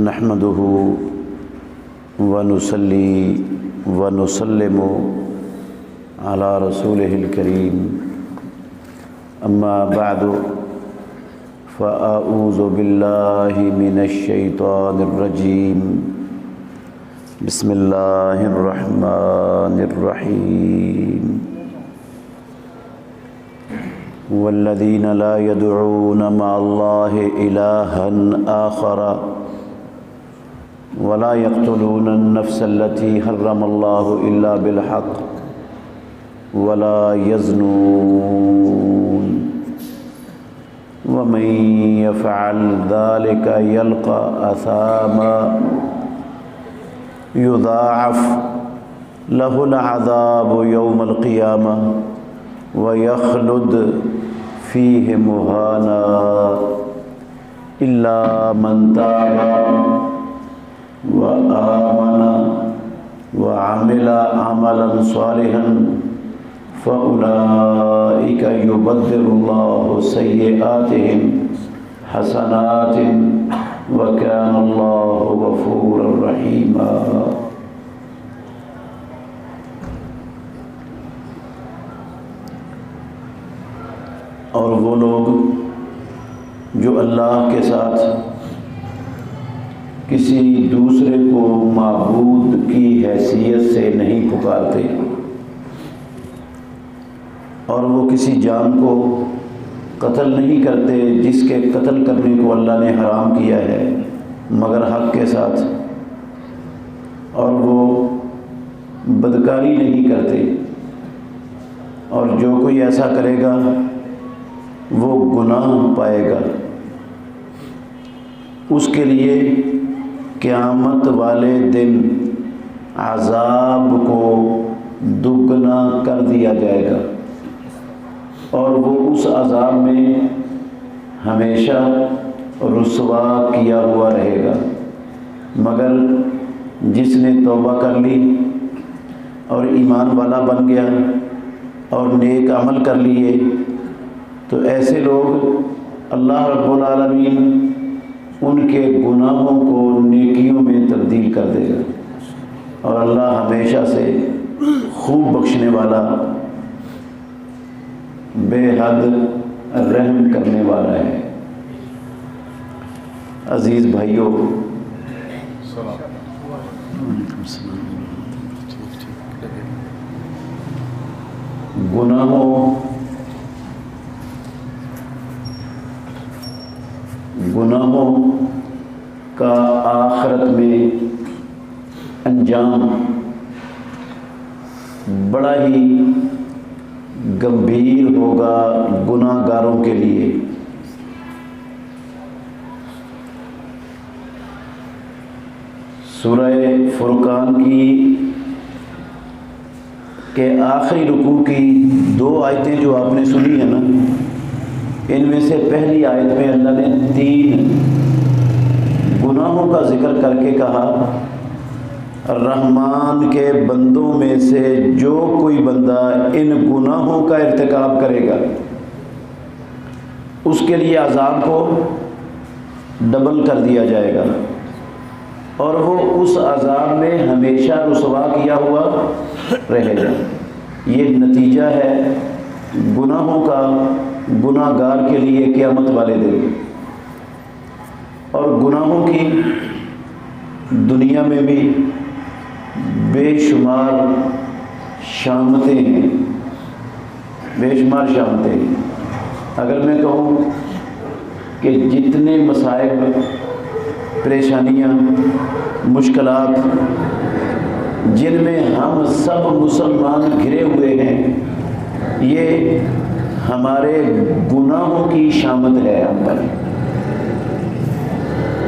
نحمده ونصلي ونسلم على رسوله الكريم أما بعد فأعوذ بالله من الشيطان الرجيم بسم الله الرحمن الرحيم والذين لا يدعون مع الله إلها آخر ولا يقتلون النفس التي حرم الله إلا بالحق ولا يزنون ومن يفعل ذلك يلقى أثاما يضاعف له العذاب يوم القيامة ويخلد فيه مهانا إلا من تاب وآمن وعمل عملا صالحا فأولئك يبدل الله سيئاتهم حسنات وكان الله غفورا رحيما۔ اور وہ لوگ جو اللہ کے ساتھ کسی دوسرے کو معبود کی حیثیت سے نہیں پکارتے اور وہ کسی جان کو قتل نہیں کرتے جس کے قتل کرنے کو اللہ نے حرام کیا ہے مگر حق کے ساتھ، اور وہ بدکاری نہیں کرتے، اور جو کوئی ایسا کرے گا وہ گناہ پائے گا، اس کے لیے قیامت والے دن عذاب کو دگنا کر دیا جائے گا اور وہ اس عذاب میں ہمیشہ رسوا کیا ہوا رہے گا، مگر جس نے توبہ کر لی اور ایمان والا بن گیا اور نیک عمل کر لیے تو ایسے لوگ اللہ رب العالمین ان کے گناہوں کو نیکیوں میں تبدیل کر دے گا، اور اللہ ہمیشہ سے خوب بخشنے والا بے حد رحم کرنے والا ہے۔ عزیز بھائیوں، گناہوں کا آخرت میں انجام بڑا ہی گمبھیر ہوگا گناہ گاروں کے لیے۔ سورہ فرقان کے آخری رکوع کی 2 آیتیں جو آپ نے سنی ہیں نا، ان میں سے پہلی آیت میں اللہ نے 3 گناہوں کا ذکر کر کے کہا رحمان کے بندوں میں سے جو کوئی بندہ ان گناہوں کا ارتکاب کرے گا اس کے لیے عذاب کو ڈبل کر دیا جائے گا اور وہ اس عذاب میں ہمیشہ رسوا کیا ہوا رہے گا۔ یہ نتیجہ ہے گناہوں کا گناہ گار کے لیے قیامت والے دن۔ اور گناہوں کی دنیا میں بھی بے شمار شامتیں ہیں، بے شمار شامتیں ہیں۔ اگر میں کہوں کہ جتنے مصائب، پریشانیاں، مشکلات جن میں ہم سب مسلمان گھرے ہوئے ہیں، یہ ہمارے گناہوں کی شامت ہے ہم پر،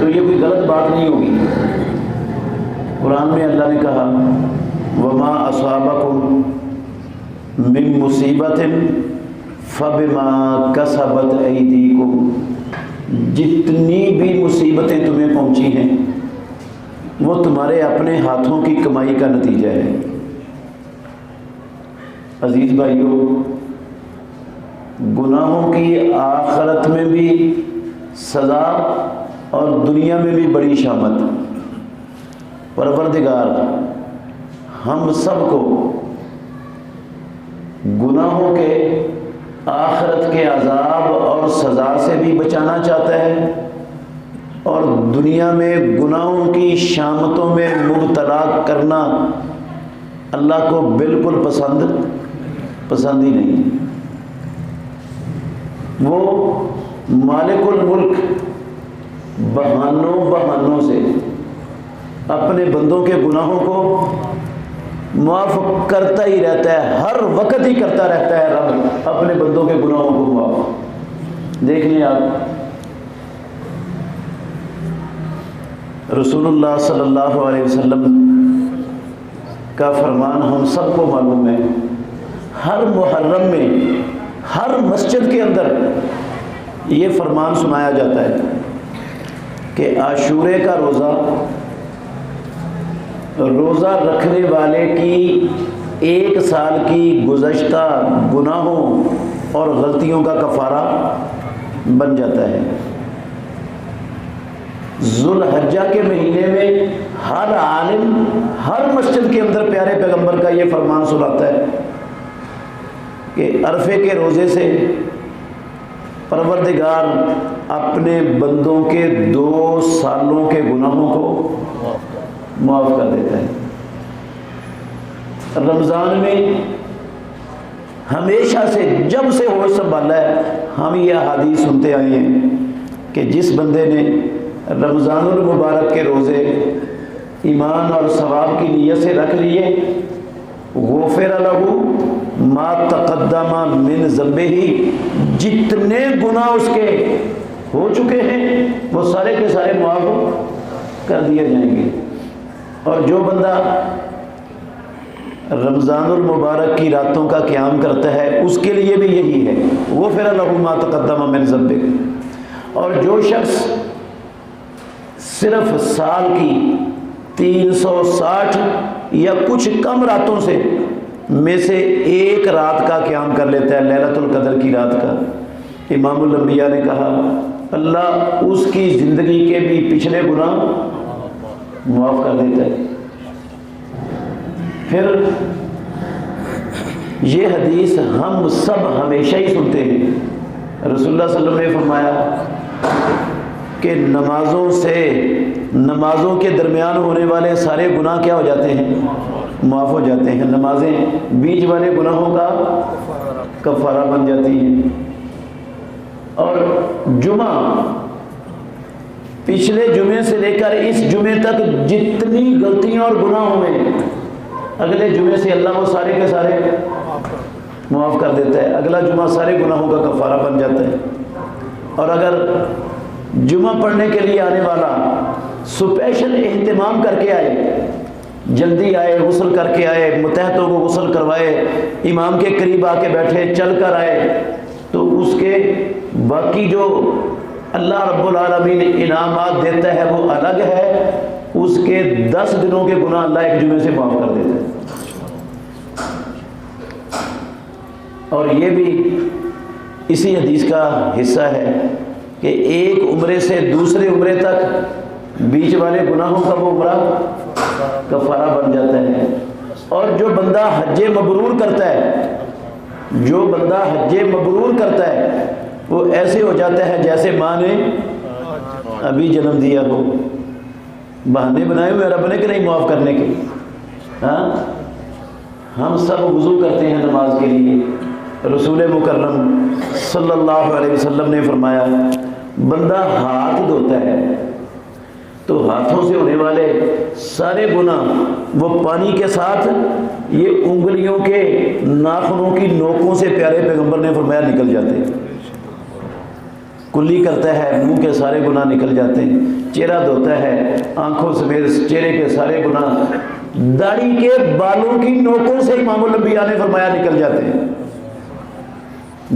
تو یہ کوئی غلط بات نہیں ہوگی۔ قرآن میں اللہ نے کہا وَمَا أَصَابَكُم مِّن مُّصِيبَةٍ فَبِمَا كَسَبَتْ أَيْدِيكُمْ، جتنی بھی مصیبتیں تمہیں پہنچی ہیں وہ تمہارے اپنے ہاتھوں کی کمائی کا نتیجہ ہے۔ عزیز بھائیو، گناہوں کی آخرت میں بھی سزا اور دنیا میں بھی بڑی شامت۔ پروردگار ہم سب کو گناہوں کے آخرت کے عذاب اور سزا سے بھی بچانا چاہتا ہے، اور دنیا میں گناہوں کی شامتوں میں مبتلا کرنا اللہ کو بالکل پسند ہی نہیں۔ وہ مالک الملک بہانوں سے اپنے بندوں کے گناہوں کو معاف کرتا ہی رہتا ہے، ہر وقت ہی کرتا رہتا ہے رب اپنے بندوں کے گناہوں کو معاف۔ دیکھ لیں آپ، رسول اللہ صلی اللہ علیہ وسلم کا فرمان ہم سب کو معلوم ہے، ہر محرم میں ہر مسجد کے اندر یہ فرمان سنایا جاتا ہے کہ عاشورے کا روزہ رکھنے والے کی 1 سال کی گزشتہ گناہوں اور غلطیوں کا کفارہ بن جاتا ہے۔ ذوالحجہ کے مہینے میں ہر عالم ہر مسجد کے اندر پیارے پیغمبر کا یہ فرمان سناتا ہے کہ عرفے کے روزے سے پروردگار اپنے بندوں کے 2 سالوں کے گناہوں کو معاف کر دیتا ہے۔ رمضان میں ہمیشہ سے جب سے ہوش سنبھالا ہے ہم یہ احادیث سنتے آئے ہیں کہ جس بندے نے رمضان المبارک کے روزے ایمان اور ثواب کی نیت سے رکھ لیے، غفر لہ ما تقدم من ذنبہ، جتنے گناہ اس کے ہو چکے ہیں وہ سارے کے سارے معاف کر دیے جائیں گے۔ اور جو بندہ رمضان المبارک کی راتوں کا قیام کرتا ہے اس کے لیے بھی یہی ہے، غفر لہ ما تقدم من ذنبہ۔ اور جو شخص صرف سال کی 360 یا کچھ کم راتوں میں سے 1 رات کا قیام کر لیتا ہے، لیلۃ القدر کی رات کا، امام الانبیاء نے کہا اللہ اس کی زندگی کے بھی پچھلے گناہ معاف کر دیتا ہے۔ پھر یہ حدیث ہم سب ہمیشہ ہی سنتے ہیں، رسول اللہ صلی اللہ علیہ وسلم نے فرمایا کہ نمازوں کے درمیان ہونے والے سارے گناہ کیا ہو جاتے ہیں؟ معاف ہو جاتے ہیں۔ نمازیں بیچ والے گناہوں کا کفارہ بن جاتی ہیں۔ اور جمعہ، پچھلے جمعے سے لے کر اس جمعے تک جتنی غلطیاں اور گناہ ہوئے، اگلے جمعے سے اللہ وہ سارے کے سارے معاف کر دیتا ہے، اگلا جمعہ سارے گناہوں کا کفارہ بن جاتا ہے۔ اور اگر جمعہ پڑھنے کے لیے آنے والا سپیشل اہتمام کر کے آئے، جلدی آئے، غسل کر کے آئے، متحدوں کو غسل کروائے، امام کے قریب آ کے بیٹھے، چل کر آئے، تو اس کے باقی جو اللہ رب العالمین انعامات دیتا ہے وہ الگ ہے، اس کے 10 دنوں کے گناہ اللہ ایک جمعے سے معاف کر دیتا ہے۔ اور یہ بھی اسی حدیث کا حصہ ہے کہ ایک عمرے سے دوسرے عمرے تک بیچ والے گناہوں کا وہ عمرہ کفارہ بن جاتا ہے۔ اور جو بندہ حج مبرور کرتا ہے وہ ایسے ہو جاتا ہے جیسے ماں نے ابھی جنم دیا ہو۔ بہانے بنائے ہوئے رب نے کہ نہیں معاف کرنے کے؟ ہم سب وضو کرتے ہیں نماز کے لیے، رسول مکرم صلی اللہ علیہ وسلم نے فرمایا بندہ ہاتھ دھوتا ہے تو ہاتھوں سے ہونے والے سارے گناہ وہ پانی کے ساتھ یہ انگلیوں کے ناخنوں کی نوکوں سے پیارے پیغمبر نے فرمایا نکل جاتے ہیں۔ کلی کرتا ہے منہ کے سارے گناہ نکل جاتے ہیں، چہرہ دھوتا ہے آنکھوں سمیت چہرے کے سارے گناہ، داڑھی کے بالوں کی نوکوں سے امام الانبیاء نے فرمایا نکل جاتے ہیں۔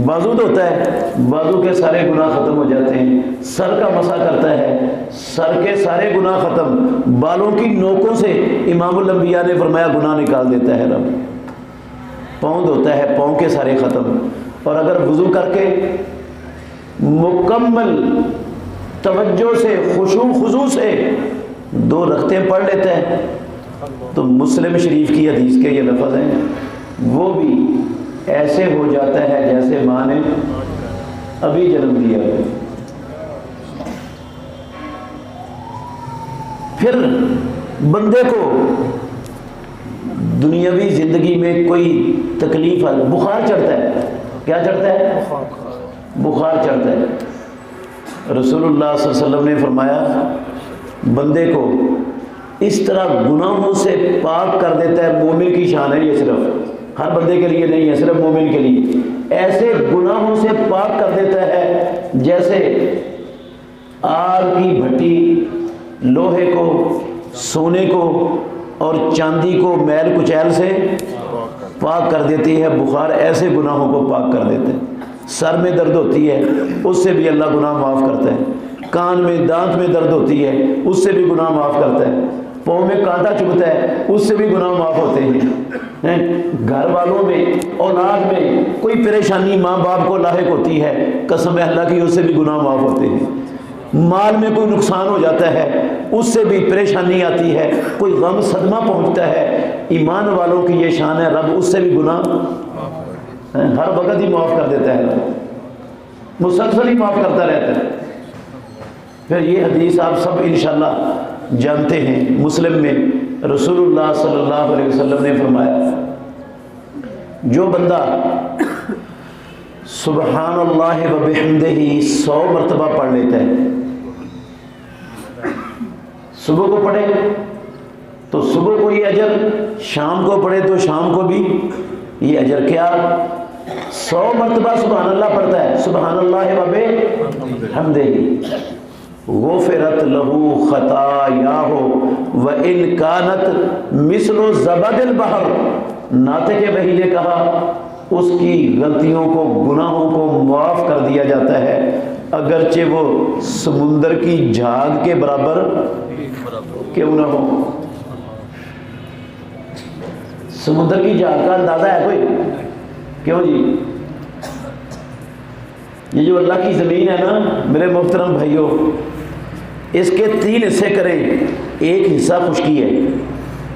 بازو دھوتا ہے، بازو کے سارے گناہ ختم ہو جاتے ہیں۔ سر کا مسح کرتا ہے، سر کے سارے گناہ ختم، بالوں کی نوکوں سے امام الانبیاء نے فرمایا گناہ نکال دیتا ہے رب۔ پاؤں دھوتا ہے، پاؤں کے سارے ختم۔ اور اگر وضو کر کے مکمل توجہ سے خشوع خضوع سے 2 رکعتیں پڑھ لیتا ہے تو مسلم شریف کی حدیث کے یہ لفظ ہیں، وہ بھی ایسے ہو جاتا ہے جیسے ماں نے ابھی جنم دیا ہے۔ پھر بندے کو دنیاوی زندگی میں کوئی تکلیف ہے، بخار چڑھتا ہے، کیا چڑھتا ہے؟ بخار چڑھتا ہے۔ رسول اللہ صلی اللہ علیہ وسلم نے فرمایا بندے کو اس طرح گناہوں سے پاک کر دیتا ہے، مومن کی شان ہے یہ، صرف ہر بندے کے لیے نہیں ہے، صرف مومن کے لیے، ایسے گناہوں سے پاک کر دیتا ہے جیسے آگ کی بھٹی لوہے کو، سونے کو اور چاندی کو میل کچیل سے پاک کر دیتی ہے۔ بخار ایسے گناہوں کو پاک کر دیتے ہیں۔ سر میں درد ہوتی ہے، اس سے بھی اللہ گناہ معاف کرتا ہے۔ کان میں دانت میں درد ہوتی ہے، اس سے بھی گناہ معاف کرتا ہے۔ پاؤں میں کانٹا چبھتا ہے، اس سے بھی گناہ معاف ہوتے ہیں۔ گھر والوں میں، اولاد میں کوئی پریشانی ماں باپ کو لاحق ہوتی ہے، قسم اللہ کی، اس سے بھی گناہ معاف ہوتے ہیں۔ مال میں کوئی نقصان ہو جاتا ہے، اس سے بھی پریشانی آتی ہے، کوئی غم صدمہ پہنچتا ہے، ایمان والوں کی یہ شان ہے، رب اس سے بھی گناہ ہر وقت ہی معاف کر دیتا ہے، مسلسل ہی معاف کرتا رہتا ہے۔ پھر یہ حدیث آپ سب انشاءاللہ جانتے ہیں، مسلم میں رسول اللہ صلی اللہ علیہ وسلم نے فرمایا جو بندہ سبحان اللہ و بحمدہ 100 مرتبہ پڑھ لیتا ہے، صبح کو پڑھے تو صبح کو یہ اجر، شام کو پڑھے تو شام کو بھی یہ اجر، کیا 100 مرتبہ سبحان اللہ پڑھتا ہے، سبحان اللہ و بحمدہ، غفرت لہو خطایاہ وان کانت مثل زبد البحر، ناطق وحی نے کہا اس کی غلطیوں کو، گناہوں کو معاف کر دیا جاتا ہے اگرچہ وہ سمندر کی جھاگ کے برابر کیوں نہ ہو۔ سمندر کی جھاگ کا اندازہ ہے کوئی؟ کیوں جی؟ یہ جو اللہ کی زمین ہے نا میرے محترم بھائیوں، اس کے 3 حصے کریں، ایک حصہ خشکی ہے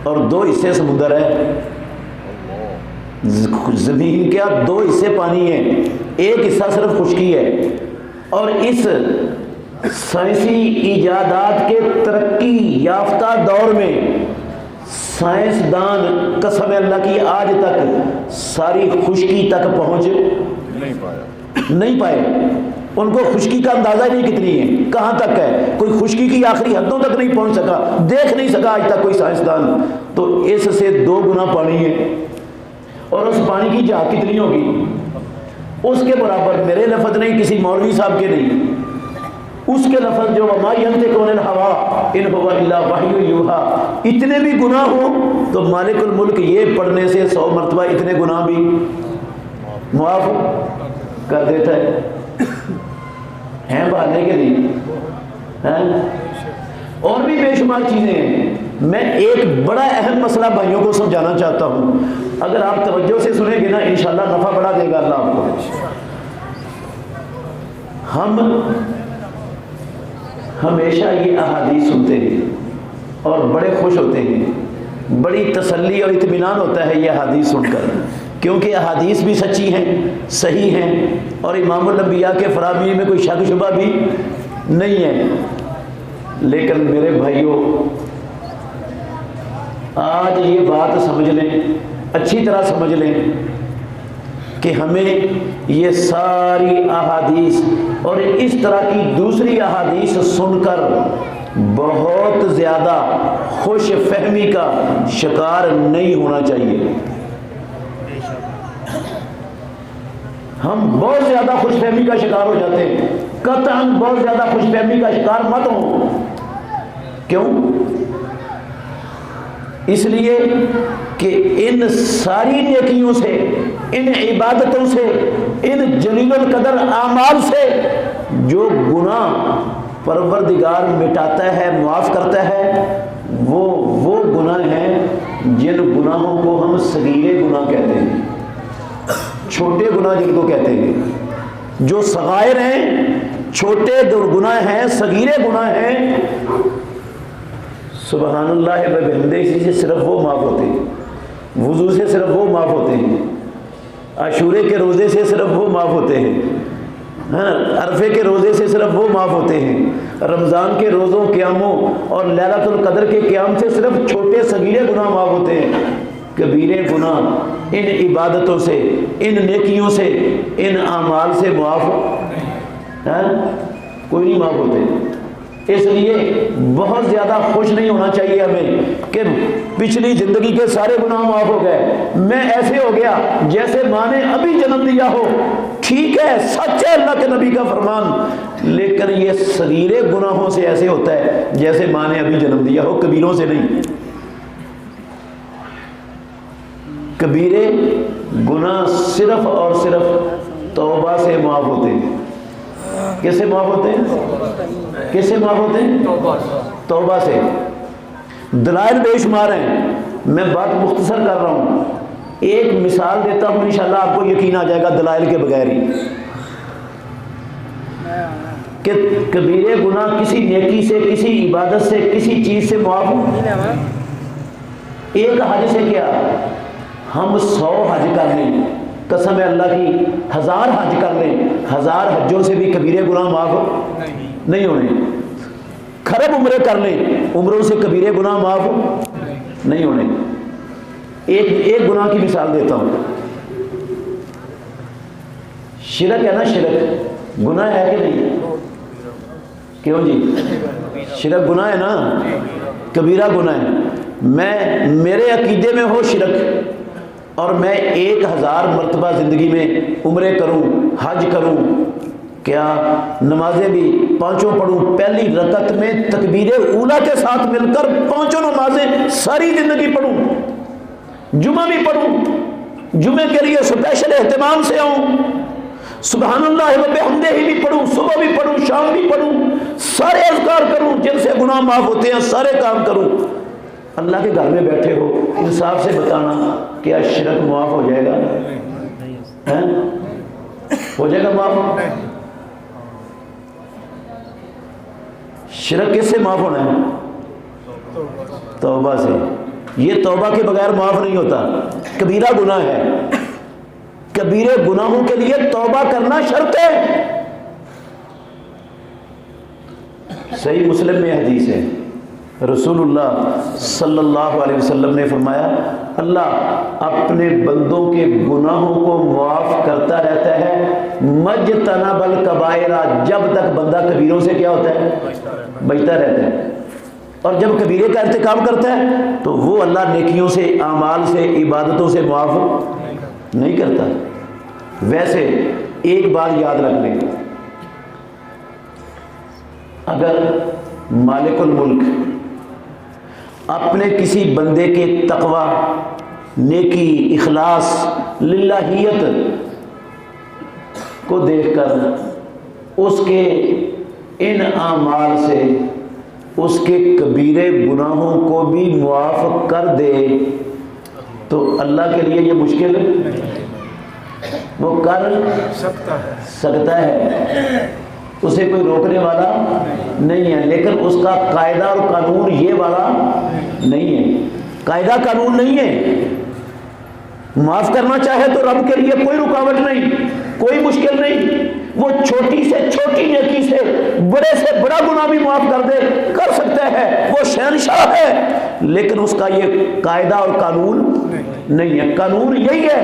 اور 2 حصے سمندر ہے۔ زمین کیا 2 حصے پانی ہے، ایک حصہ صرف خشکی ہے، اور اس سائنسی ایجادات کے ترقی یافتہ دور میں سائنسدان قسم اللہ کی آج تک ساری خشکی تک پہنچ نہیں پائے۔ ان کو خشکی کا اندازہ ہی نہیں کتنی ہے، کہاں تک ہے، کوئی خشکی کی آخری حدوں تک نہیں پہنچ سکا، دیکھ نہیں سکا آج تک کوئی سائنسدان۔ تو اس سے 2 گنا پانی ہے، اور اس پانی کی جھاگ کتنی ہوگی؟ اس کے برابر میرے لفظ نہیں، کسی مولوی صاحب کے نہیں، اس کے لفظ جو وما ینطق عن الہوی ان هو الا وحی یوحی، اتنے بھی گناہ ہو تو مالک الملک یہ پڑھنے سے 100 مرتبہ اتنے گناہ بھی معاف کر دیتا ہے۔ ہیں بہانے کے لیے اور بھی بے شمار چیزیں ہیں۔ میں ایک بڑا اہم مسئلہ بھائیوں کو سمجھانا چاہتا ہوں، اگر آپ توجہ سے سنیں گے نا انشاءاللہ نفع بڑھا دے گا اللہ آپ کو۔ ہم ہمیشہ یہ احادیث سنتے ہیں اور بڑے خوش ہوتے ہیں، بڑی تسلی اور اطمینان ہوتا ہے یہ احادیث سن کر، کیونکہ احادیث بھی سچی ہیں، صحیح ہیں، اور امام الانبیاء کے فراہمی میں کوئی شک شبہ بھی نہیں ہے۔ لیکن میرے بھائیوں آج یہ بات سمجھ لیں، اچھی طرح سمجھ لیں کہ ہمیں یہ ساری احادیث اور اس طرح کی دوسری احادیث سن کر بہت زیادہ خوش فہمی کا شکار نہیں ہونا چاہیے۔ ہم بہت زیادہ خوش فہمی کا شکار ہو جاتے ہیں، قطعاً بہت زیادہ خوش فہمی کا شکار مت ہوں۔ کیوں؟ اس لیے کہ ان ساری نیکیوں سے، ان عبادتوں سے، ان جلیل القدر اعمال سے جو گناہ پروردگار مٹاتا ہے، معاف کرتا ہے، وہ گناہ ہیں جن گناہوں کو ہم صغیر گناہ کہتے ہیں، چھوٹے گناہ جن کو کہتے ہیں۔ جو صغائر ہیں چھوٹے گناہ ہیں، صغیرے گناہ ہیں، سبحان اللہ وبحمدہ سے صرف وہ معاف ہوتے ہیں، وضو سے صرف وہ معاف ہوتے ہیں، عاشورے کے روزے سے صرف وہ معاف ہوتے ہیں، ہاں عرفے کے روزے سے صرف وہ معاف ہوتے ہیں، رمضان کے روزوں، قیاموں اور لیلۃ القدر کے قیام سے صرف چھوٹے صغیرے گناہ معاف ہوتے ہیں۔ کبیرے گناہ ان عبادتوں سے، ان نیکیوں سے، ان اعمال سے معاف کوئی نہیں معاف ہوتے۔ اس لیے بہت زیادہ خوش نہیں ہونا چاہیے ہمیں کہ پچھلی زندگی کے سارے گناہ معاف ہو گئے، میں ایسے ہو گیا جیسے ماں نے ابھی جنم دیا ہو۔ ٹھیک ہے، سچ ہے اللہ کے نبی کا فرمان، لیکن یہ صغیرے گناہوں سے ایسے ہوتا ہے جیسے ماں نے ابھی جنم دیا ہو، کبیروں سے نہیں۔ کبیرے گناہ صرف اور صرف توبہ سے معاف ہوتے ہیں۔ کس سے معاف ہوتے ہیں؟ کس سے معاف ہوتے ہیں؟ توبہ سے۔ دلائل بے شمار ہیں، میں بات مختصر کر رہا ہوں، ایک مثال دیتا ہوں، انشاءاللہ آپ کو یقین آ جائے گا دلائل کے بغیر ہی، کہ کبیرے گناہ کسی نیکی سے، کسی عبادت سے، کسی چیز سے معاف ہو۔ ایک حج سے کیا، ہم 100 حج کر لیں، قسم ہے اللہ کی 1000 حج کر لیں، 1000 حجوں سے بھی کبیرے گناہ معاف نہیں ہونے۔ خرب عمرے کر لیں، عمروں سے کبیرے گناہ معاف نہیں ہونے۔ ایک گناہ کی مثال دیتا ہوں، شرک ہے نا، شرک گناہ ہے کہ نہیں؟ کیوں جی؟ شرک گناہ ہے نا، کبیرہ گناہ ہے۔ میرے عقیدے میں ہو شرک، اور میں 1000 مرتبہ زندگی میں عمرے کروں، حج کروں، کیا نمازیں بھی 5 پڑھوں، پہلی رکعت میں تکبیر اولیٰ کے ساتھ مل کر 5 نمازیں ساری زندگی پڑھوں، جمعہ بھی پڑھوں، جمعے کے لیے اسپیشل اہتمام سے آؤں، سبحان اللہ وبحمدہ بھی پڑھوں، صبح بھی پڑھوں، شام بھی پڑھوں، سارے اذکار کروں جن سے گناہ معاف ہوتے ہیں، سارے کام کروں۔ اللہ کے گھر میں بیٹھے ہو، انصاف سے بتانا، کیا شرک معاف ہو جائے گا؟ ہو جائے گا معاف؟ شرک کس سے معاف ہونا ہے؟ توبہ سے۔ یہ توبہ کے بغیر معاف نہیں ہوتا، کبیرہ گناہ ہے، کبیرے گناہوں کے لیے توبہ کرنا شرط ہے۔ صحیح مسلم میں حدیث ہے، رسول اللہ صلی اللہ علیہ وسلم نے فرمایا، اللہ اپنے بندوں کے گناہوں کو معاف کرتا رہتا ہے مجتنب الکبائر، جب تک بندہ کبیروں سے کیا ہوتا ہے؟ بچتا رہتا ہے۔ اور جب کبیرے کا ارتکاب کرتا ہے تو وہ اللہ نیکیوں سے، اعمال سے، عبادتوں سے معاف نہیں کرتا۔ ویسے ایک بات یاد رکھ لیں، اگر مالک الملک اپنے کسی بندے کے تقوی، نیکی، اخلاص، للہیت کو دیکھ کر اس کے ان اعمال سے اس کے کبیرے گناہوں کو بھی معاف کر دے تو اللہ کے لیے یہ مشکل وہ کر سکتا ہے، اسے کوئی روکنے والا نہیں ہے۔ لیکن اس کا قاعدہ اور قانون یہ والا نہیں ہے، قاعدہ قانون نہیں ہے۔ معاف کرنا چاہے تو رب کے لیے کوئی رکاوٹ نہیں، کوئی مشکل نہیں، وہ چھوٹی سے چھوٹی نیکی سے بڑے سے بڑا گناہ بھی معاف کر دے، کر سکتا ہے، وہ شہنشاہ ہے۔ لیکن اس کا یہ قاعدہ اور قانون نہیں ہے۔ قانون یہی ہے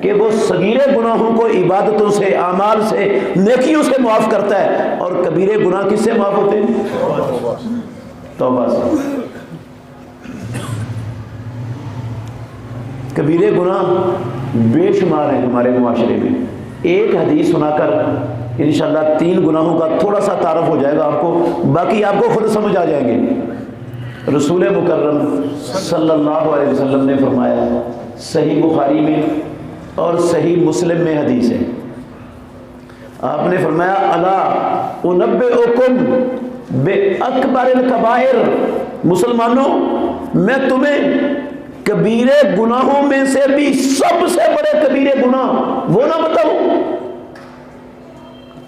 کہ وہ صغیرے گناہوں کو عبادتوں سے، اعمال سے، نیکیوں سے معاف کرتا ہے، اور کبیرے گناہ کس سے معاف ہوتے ہیں؟ توبہ سے۔ کبیرے گناہ بے شمار ہیں ہمارے معاشرے میں۔ ایک حدیث سنا کر انشاءاللہ 3 گناہوں کا تھوڑا سا تعارف ہو جائے گا آپ کو، باقی آپ کو خود سمجھ آ جائیں گے۔ رسول مکرم صلی اللہ علیہ وسلم نے فرمایا، صحیح بخاری میں اور صحیح مسلم میں حدیث ہے، آپ نے فرمایا، الا انبئکم باکبر الکبائر، مسلمانوں میں تمہیں کبیرے گناہوں میں سے بھی سب سے بڑے کبیرے گناہ وہ نہ بتاؤں؟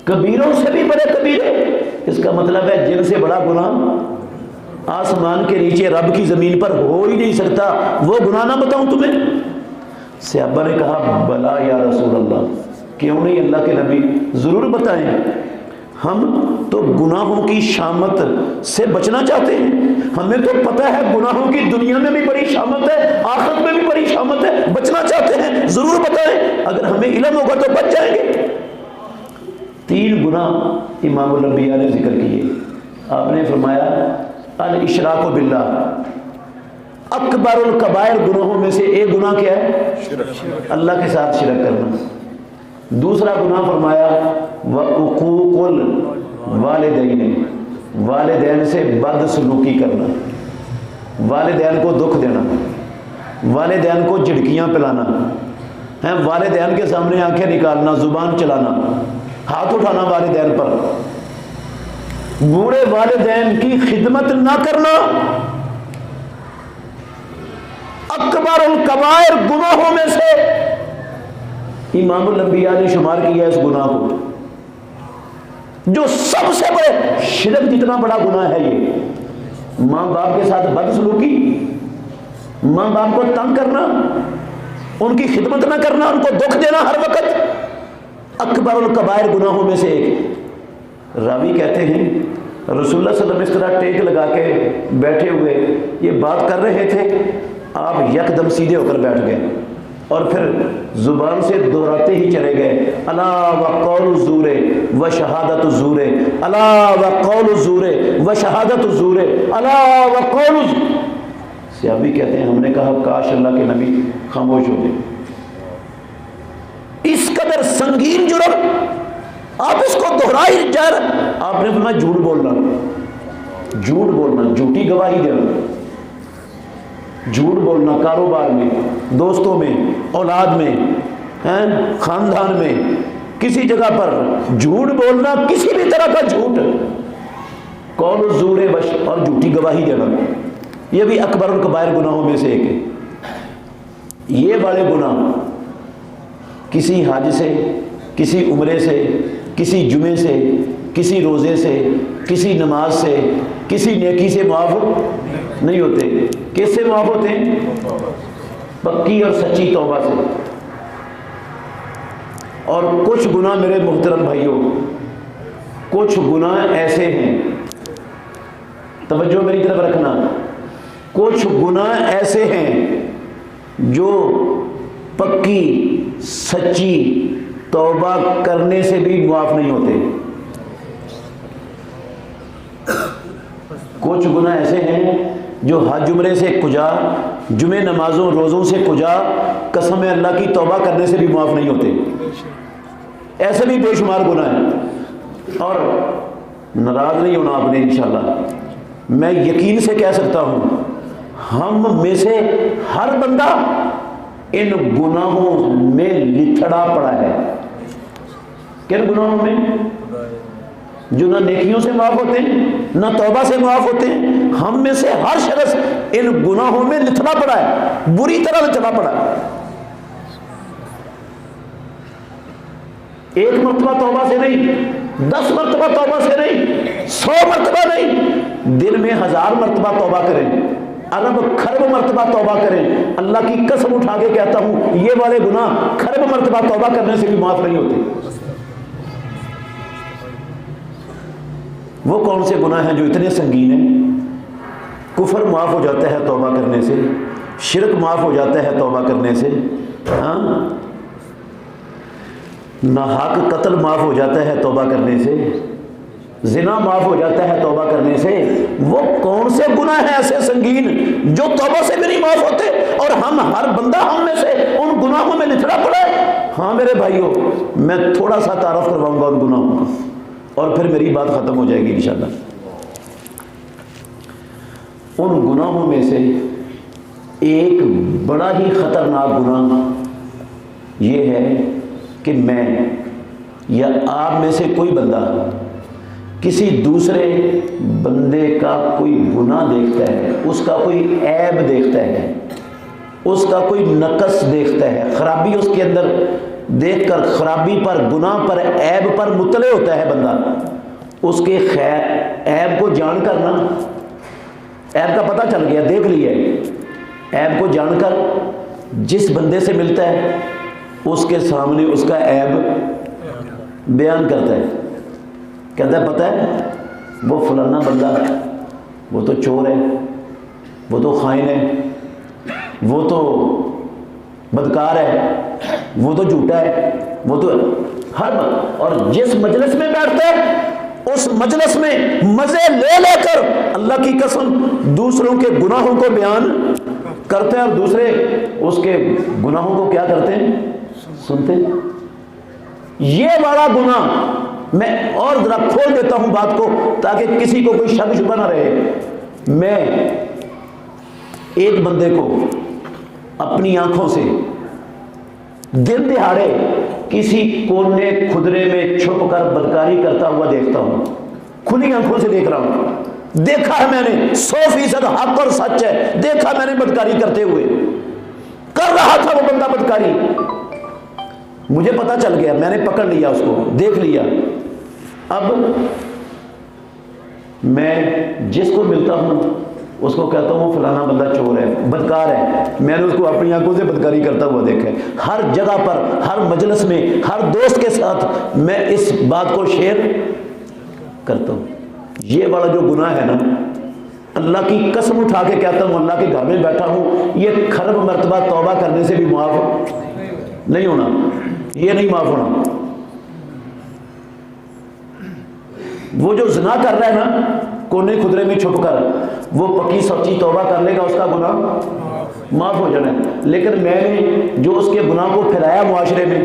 کبیروں سے بھی بڑے کبیرے، اس کا مطلب ہے جن سے بڑا گناہ آسمان کے نیچے رب کی زمین پر ہو ہی نہیں سکتا، وہ گناہ نہ بتاؤں تمہیں؟ صحابہ نے کہا بلا یا رسول اللہ، کیوں نہیں اللہ کے نبی، ضرور بتائیں، ہم تو گناہوں کی شامت سے بچنا چاہتے ہیں، ہمیں تو پتہ ہے گناہوں کی دنیا میں بھی بڑی شامت ہے، آخرت میں بھی بڑی شامت ہے، بچنا چاہتے ہیں، ضرور بتائیں، اگر ہمیں علم ہوگا تو بچ جائیں گے۔ 3 گناہ امام الانبیاء نے ذکر کیے۔ آپ نے فرمایا الاشراک باللہ، اکبر الکبائر گناہوں میں سے ایک گناہ کیا ہے؟ اللہ کے ساتھ شرک کرنا۔ دوسرا گناہ فرمایا وعقوق الوالدین، والدین سے بد سلوکی کرنا، والدین کو دکھ دینا، والدین کو جھڑکیاں پلانا، والدین کے سامنے آنکھیں نکالنا، زبان چلانا، ہاتھ اٹھانا والدین پر، بوڑھے والدین کی خدمت نہ کرنا، اکبر الکبائر گناہوں میں سے امام الانبیاء نے شمار کیا اس گناہ کو، جو سب سے بڑے شرک جتنا بڑا گناہ ہے یہ، ماں باپ کے ساتھ بدسلوکی، ماں باپ کو تنگ کرنا، ان کی خدمت نہ کرنا، ان کو دکھ دینا ہر وقت، اکبر الکبائر گناہوں میں سے ایک۔ راوی کہتے ہیں رسول اللہ صلی اللہ علیہ وسلم اس طرح ٹیک لگا کے بیٹھے ہوئے یہ بات کر رہے تھے، آپ یکدم سیدھے ہو کر بیٹھ گئے اور پھر زبان سے دہراتے ہی چلے گئے، الا وقول الزور وشہادت الزور، الا وقول الزور وشہادت الزور، الا وقول الزور۔ صحابی کہتے ہیں ہم نے کہا کاش اللہ کے نبی خاموش ہو جائے، اس قدر سنگین جرم آپ اس کو دہرا ہی جا رہے۔ آپ نے فرمایا جھوٹ بولنا، جھوٹ بولنا، جھوٹی گواہی دینا، جھوٹ بولنا کاروبار میں، دوستوں میں، اولاد میں، خاندان میں، کسی جگہ پر جھوٹ بولنا، کسی بھی طرح کا جھوٹ، قول الزور اور جھوٹی گواہی دینا، یہ بھی اکبر الکبائر گناہوں میں سے ایک ہے۔ یہ بڑے گناہ کسی حج سے، کسی عمرے سے، کسی جمعے سے، کسی روزے سے، کسی نماز سے، کسی نیکی سے معاف نہیں ہوتے۔ کس سے معاف ہوتے ہیں؟ پکی اور سچی توبہ سے۔ اور کچھ گناہ میرے محترم بھائیوں، کچھ گناہ ایسے ہیں، توجہ میری طرف رکھنا، کچھ گناہ ایسے ہیں جو پکی سچی توبہ کرنے سے بھی معاف نہیں ہوتے۔ کچھ گناہ ایسے ہیں جو حج عمرے سے کجا، جمعے نمازوں روزوں سے کجا، قسم اللہ کی توبہ کرنے سے بھی معاف نہیں ہوتے۔ ایسے بھی بے شمار گناہ ہیں، اور ناراض نہیں ہونا آپ نے انشاءاللہ، میں یقین سے کہہ سکتا ہوں ہم میں سے ہر بندہ ان گناہوں میں لتھڑا پڑا ہے۔ کن گناہوں میں؟ جو نہ نیکیوں سے معاف ہوتے ہیں نہ توبہ سے معاف ہوتے ہیں، ہم میں سے ہر شخص ان گناہوں میں لتھڑا پڑا ہے، بری طرح لتھڑا پڑا ہے۔ ایک مرتبہ توبہ سے نہیں، 10 مرتبہ توبہ سے نہیں، 100 مرتبہ نہیں، دن میں 1000 مرتبہ توبہ کریں، ارب خرب مرتبہ توبہ کریں، اللہ کی قسم اٹھا کے کہتا ہوں یہ والے گناہ خرب مرتبہ توبہ کرنے سے بھی معاف نہیں ہوتے۔ وہ کون سے گناہ ہیں جو اتنے سنگین ہیں؟ کفر معاف ہو جاتا ہے توبہ کرنے سے، شرک معاف ہو جاتا ہے توبہ کرنے سے، ناحق قتل معاف ہو جاتا ہے توبہ کرنے سے، زنا معاف ہو جاتا ہے توبہ کرنے سے۔ وہ کون سے گناہ ہیں ایسے سنگین جو توبہ سے بھی نہیں معاف ہوتے، اور ہر بندہ ہم میں سے ان گناہوں میں لتھڑا پڑا ہے۔ ہاں میرے بھائیوں، میں تھوڑا سا تعارف کرواؤں گا ان گناہوں کا، اور پھر میری بات ختم ہو جائے گی انشاءاللہ۔ ان گناہوں میں سے ایک بڑا ہی خطرناک گناہ یہ ہے کہ میں یا آپ میں سے کوئی بندہ کسی دوسرے بندے کا کوئی گناہ دیکھتا ہے، اس کا کوئی عیب دیکھتا ہے، اس کا کوئی نقص دیکھتا ہے، خرابی اس کے اندر دیکھ کر خرابی پر، گناہ پر، عیب پر مطلع ہوتا ہے بندہ، اس کے عیب کو جان کر نا، عیب کا پتہ چل گیا، دیکھ لیا، عیب کو جان کر جس بندے سے ملتا ہے اس کے سامنے اس کا عیب بیان کرتا ہے، کہتا ہے پتہ ہے وہ فلانا بندہ، وہ تو چور ہے، وہ تو خائن ہے، وہ تو بدکار ہے، وہ تو جھوٹا ہے، وہ تو اور جس مجلس میں بیٹھتا ہے اس مجلس میں مزے لے لے کر اللہ کی قسم دوسروں کے گناہوں کو بیان کرتے ہیں اور دوسرے اس کے گناہوں کو کیا کرتے ہیں؟ سنتے ہیں۔ یہ بڑا گناہ، میں اور ذرا کھول دیتا ہوں بات کو تاکہ کسی کو کوئی شک شبہ نہ رہے، میں ایک بندے کو اپنی آنکھوں سے دن دہاڑے کسی کونے کھدرے میں چھپ کر بدکاری کرتا ہوا دیکھتا ہوں، کھلی آنکھوں سے دیکھ رہا ہوں، دیکھا ہے میں نے، 100% حق اور سچ ہے، دیکھا میں نے بدکاری کرتے ہوئے، کر رہا تھا وہ بندہ بدکاری، مجھے پتا چل گیا، میں نے پکڑ لیا اس کو، دیکھ لیا۔ اب میں جس کو ملتا ہوں اس کو کہتا ہوں فلانا بندہ چور ہے، بدکار ہے، میں نے اس کو اپنی آنکھوں سے بدکاری کرتا ہوا دیکھا ہے، ہر جگہ پر، ہر مجلس میں، ہر دوست کے ساتھ میں اس بات کو شیئر کرتا ہوں۔ یہ بڑا جو گناہ ہے نا، اللہ کی قسم اٹھا کے کہتا ہوں، اللہ کے گھر میں بیٹھا ہوں، یہ خرب مرتبہ توبہ کرنے سے بھی معاف نہیں ہونا، یہ نہیں معاف ہونا۔ وہ جو زنا کر رہا ہے نا کونے خدرے میں چھپ کر، وہ پکی سچی توبہ کر لے گا، اس کا گناہ معاف ہو جانا ہے۔ لیکن میں نے جو اس کے گناہ کو پھیلایا معاشرے میں،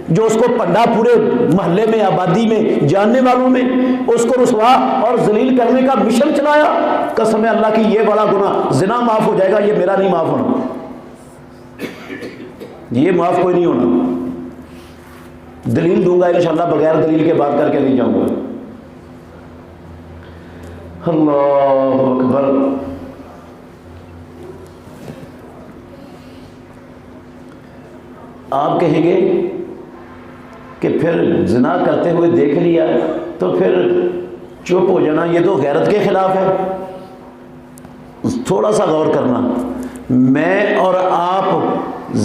جو اس کو پنڈا پورے محلے میں، آبادی میں، جاننے والوں میں اس کو رسوا اور ذلیل کرنے کا مشن چلایا، قسم ہے اللہ کی یہ بڑا گناہ، زنا معاف ہو جائے گا، یہ میرا نہیں معاف ہونا، یہ معاف کوئی نہیں ہونا۔ دلیل دوں گا انشاءاللہ، بغیر دلیل کے بات کر کے نہیں جاؤں گا۔ اللہ اکبر۔ آپ کہیں گے کہ پھر زنا کرتے ہوئے دیکھ لیا تو پھر چپ ہو جانا یہ تو غیرت کے خلاف ہے۔ تھوڑا سا غور کرنا، میں اور آپ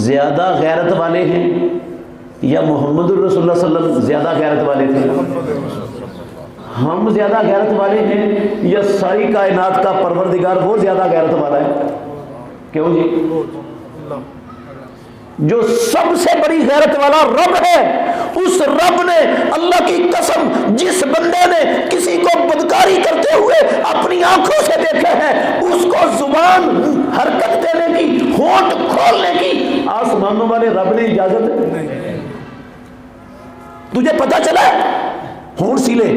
زیادہ غیرت والے ہیں یا محمد الرسول اللہ صلی اللہ علیہ وسلم زیادہ غیرت والے تھے؟ ہم زیادہ غیرت والے ہیں یا ساری کائنات کا پروردگار وہ زیادہ غیرت والا ہے؟ کیوں جی؟ جو سب سے بڑی غیرت والا رب ہے، اس رب نے اللہ کی قسم جس بندے نے کسی کو بدکاری کرتے ہوئے اپنی آنکھوں سے دیکھا ہے، اس کو زبان حرکت دینے کی، ہونٹ کھولنے کی آسمانوں والے رب نے اجازت۔ تجھے پتا چلا ہونٹ سیلے،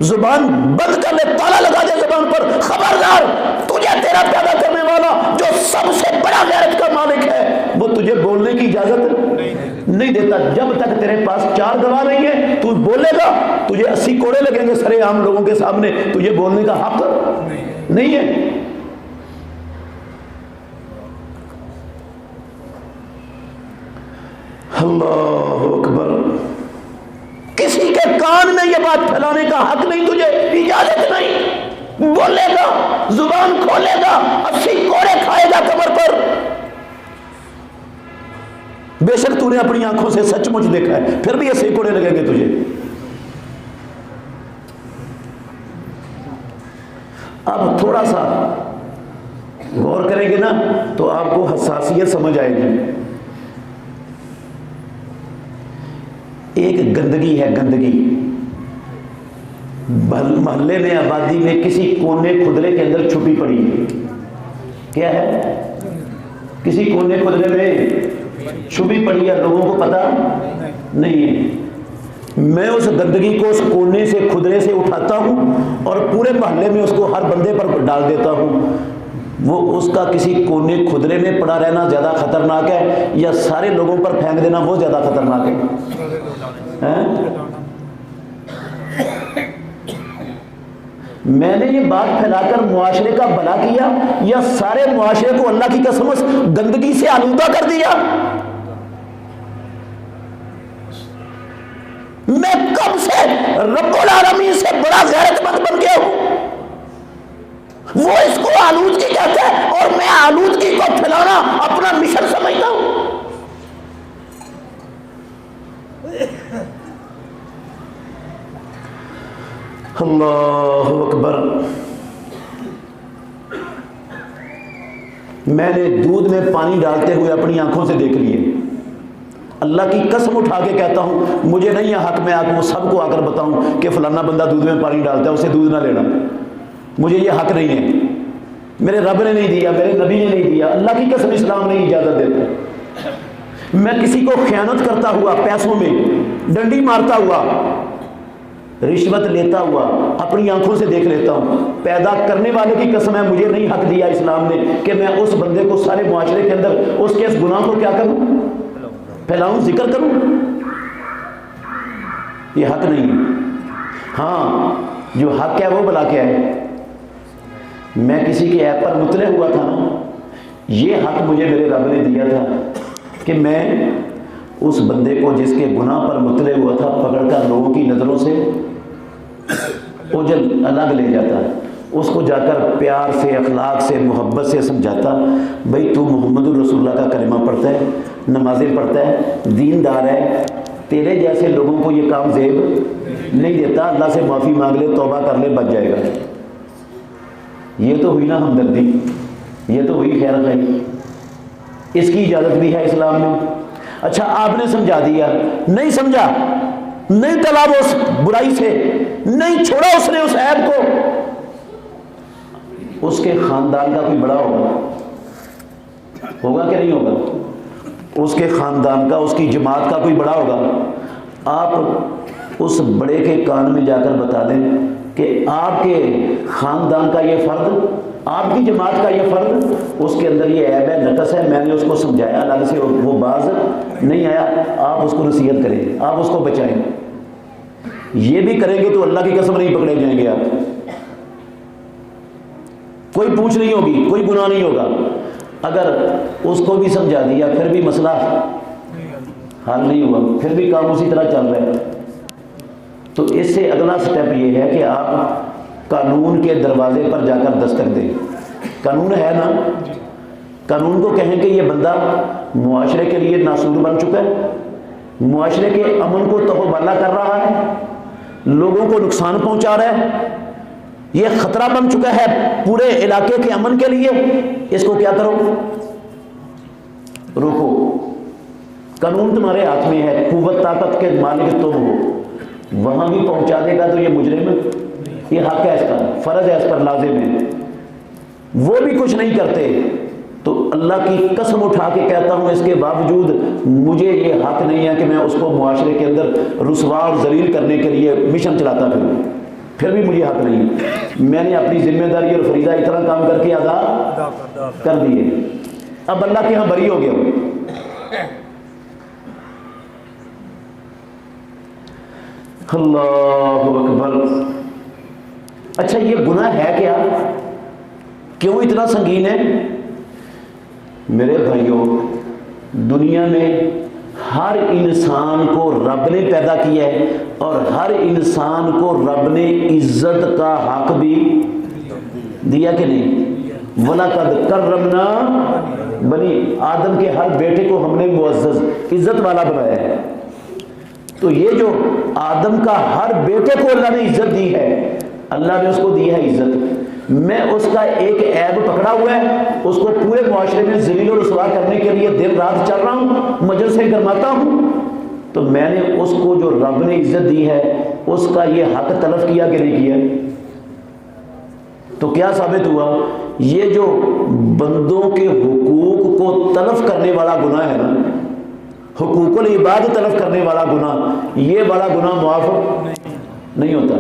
زبان بند کر لے، تالا لگا دے زبان پر، خبردار تجھے تیرا پیدا کرنے والا جو سب سے بڑا غیرت کا مالک ہے وہ تجھے بولنے کی اجازت نہیں دیتا۔ جب تک تیرے پاس 4 گواہ نہیں ہے تو بولے گا، تجھے 80 کوڑے لگیں گے سرے عام لوگوں کے سامنے، تجھے بولنے کا حق نہیں ہے۔ اللہ اکبر۔ کسی کے کان میں یہ بات پھیلانے کا حق نہیں، تجھے اجازت نہیں۔ بولے گا، زبان کھولے گا، 80 کوڑے کھائے گا کمر پر۔ بے شک تو نے اپنی آنکھوں سے سچ مچ دیکھا ہے، پھر بھی 80 کوڑے لگیں گے تجھے۔ اب تھوڑا سا غور کریں گے نا تو آپ کو حساسیت سمجھ آئے گی۔ ایک گندگی ہے، گندگی محلے میں، آبادی میں، کسی کونے خدرے کے اندر چھپی پڑی ہے۔ کیا ہے؟ کسی کونے خدرے میں چھپی پڑی ہے، لوگوں کو پتا نہیں ہے۔ میں اس گندگی کو اس کونے سے، خدرے سے اٹھاتا ہوں اور پورے محلے میں اس کو ہر بندے پر ڈال دیتا ہوں۔ وہ اس کا کسی کونے خدرے میں پڑا رہنا زیادہ خطرناک ہے یا سارے لوگوں پر پھینک دینا وہ زیادہ خطرناک ہے؟ میں نے یہ بات پھیلا کر معاشرے کا بھلا کیا یا سارے معاشرے کو اللہ کی قسم گندگی سے آلودہ کر دیا؟ میں کب سے رب العالمین سے بڑا غیرت مند بن گیا ہوں. وہ اس کو آلودگی کہتا ہے اور میں آلودگی کو پھیلانا اپنا مشن سمجھتا ہوں. اللہ اکبر. میں نے دودھ میں پانی ڈالتے ہوئے اپنی آنکھوں سے دیکھ لیے. اللہ کی قسم اٹھا کے کہتا ہوں مجھے نہیں ہے حق میں آپ سب کو آ کر بتاؤں کہ فلانا بندہ دودھ میں پانی ڈالتا ہے اسے دودھ نہ لینا. مجھے یہ حق نہیں ہے. میرے رب نے نہیں دیا, میرے نبی نے نہیں دیا, اللہ کی قسم اسلام نہیں اجازت دیتا. میں کسی کو خیانت کرتا ہوا, پیسوں میں ڈنڈی مارتا ہوا, رشوت لیتا ہوا اپنی آنکھوں سے دیکھ لیتا ہوں. پیدا کرنے والے کی قسم ہے مجھے نہیں حق دیا اسلام نے کہ میں اس بندے کو سارے معاشرے کے اندر اس کے اس گناہ کو کیا کروں, پھیلاؤں, ذکر کروں. یہ حق نہیں ہے. ہاں جو حق ہے وہ بلا کیا ہے. میں کسی کے عیب پر مطلع ہوا تھا نا, یہ حق مجھے میرے رب نے دیا تھا کہ میں اس بندے کو جس کے گناہ پر مطلع ہوا تھا پکڑ کر لوگوں کی نظروں سے اوجھل الگ لے جاتا, اس کو جا کر پیار سے, اخلاق سے, محبت سے سمجھاتا بھئی تو محمد الرسول اللہ کا کلمہ پڑھتا ہے, نمازیں پڑھتا ہے, دیندار ہے, تیرے جیسے لوگوں کو یہ کام زیب نہیں دیتا, اللہ سے معافی مانگ لے, توبہ کر لے, بچ جائے گا. یہ تو ہوئی نا ہمدردی, یہ تو ہوئی خیر خواہی. اس کی اجازت بھی ہے اسلام میں. اچھا آپ نے سمجھا دیا, نہیں سمجھا, نہیں ٹلا وہ اس برائی سے, نہیں چھوڑا اس نے اس عیب کو. اس کے خاندان کا کوئی بڑا ہوگا کہ نہیں ہوگا, اس کے خاندان کا, اس کی جماعت کا کوئی بڑا ہوگا. آپ اس بڑے کے کان میں جا کر بتا دیں کہ آپ کے خاندان کا یہ فرد, آپ کی جماعت کا یہ فرد, اس کے اندر یہ عیب ہے, نقص ہے, میں نے اس کو سمجھایا, الگ سے وہ باز نہیں آیا, آپ اس کو نصیحت کریں, آپ اس کو بچائیں. یہ بھی کریں گے تو اللہ کی قسم نہیں پکڑے جائیں گے آپ. کوئی پوچھ نہیں ہوگی, کوئی گناہ نہیں ہوگا. اگر اس کو بھی سمجھا دیا پھر بھی مسئلہ حل نہیں ہوا, پھر بھی کام اسی طرح چل رہا ہے, تو اس سے اگلا سٹیپ یہ ہے کہ آپ قانون کے دروازے پر جا کر دستک دیں. قانون ہے نا, قانون کو کہیں کہ یہ بندہ معاشرے کے لیے ناسور بن چکا ہے, معاشرے کے امن کو تہو بالا کر رہا ہے, لوگوں کو نقصان پہنچا رہا ہے, یہ خطرہ بن چکا ہے پورے علاقے کے امن کے لیے, اس کو کیا کرو, روکو. قانون تمہارے ہاتھ میں ہے, قوت طاقت کے مالک تم ہو, وہاں بھی پہنچا دے گا تو یہ مجرم, یہ حق ہے اس کا, فرض ہے اس پر, لازم ہے. وہ بھی کچھ نہیں کرتے تو اللہ کی قسم اٹھا کے کہتا ہوں اس کے باوجود مجھے یہ حق نہیں ہے کہ میں اس کو معاشرے کے اندر رسوا اور ذلیل کرنے کے لیے مشن چلاتا پھر بھی مجھے حق نہیں ہے. میں نے اپنی ذمہ داری اور فریضہ اتنا کام کر کے ادا کر دیے, اب اللہ کے ہاں بری ہو گیا ہوں. اللہ اکبر. اچھا یہ گناہ ہے کیا, کیوں اتنا سنگین ہے؟ میرے بھائیوں, دنیا میں ہر انسان کو رب نے پیدا کیا ہے اور ہر انسان کو رب نے عزت کا حق بھی دیا کہ نہیں. وَلَقَدْ كَرَّمْنَا بنی آدم کے ہر بیٹے کو ہم نے معزز, عزت والا بنایا ہے. تو یہ جو آدم کا ہر بیٹے کو اللہ نے عزت دی ہے, اللہ نے اس کو دی ہے عزت. میں اس کا ایک عیب پکڑا ہوا ہے, اس کو پورے معاشرے میں ذلیل و رسوا کرنے کے لیے دن رات چل رہا ہوں, مجلس سے گرماتا ہوں, تو میں نے اس کو جو رب نے عزت دی ہے اس کا یہ حق تلف کیا کہ نہیں کیا؟ تو کیا ثابت ہوا؟ یہ جو بندوں کے حقوق کو تلف کرنے والا گناہ ہے نا, حقوق العباد تلف کرنے والا گناہ, یہ بڑا گناہ معاف نہیں ہوتا.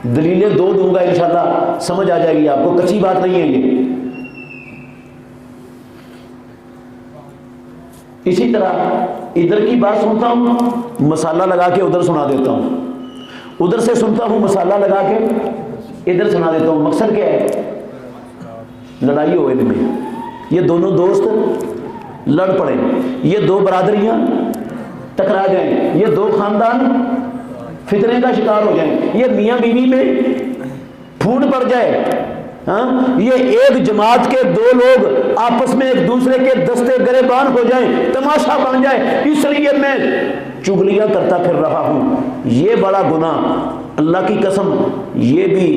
دلیلیں دو دوں گا انشاءاللہ, سمجھ آ جائے گی آپ کو, کچی بات نہیں ہے یہ. اسی طرح ادھر کی بات سنتا ہوں, مسالہ لگا کے ادھر سنا دیتا ہوں, ادھر سے سنتا ہوں, مسالہ لگا کے ادھر سنا دیتا ہوں. مقصد کیا ہے؟ لڑائی ہو ان میں, یہ دونوں دوست لڑ پڑے, یہ دو برادریاں ٹکرا جائیں، یہ دو خاندان فتنے کا شکار ہو جائیں، یہ میاں بیوی میں پھوٹ پڑ جائے، ہاں یہ ایک جماعت کے دو لوگ آپس میں ایک دوسرے کے دستے گریبان ہو جائیں، تماشا بن جائے، اس لیے میں چغلیاں کرتا پھر رہا ہوں۔ یہ بڑا گناہ، اللہ کی قسم یہ بھی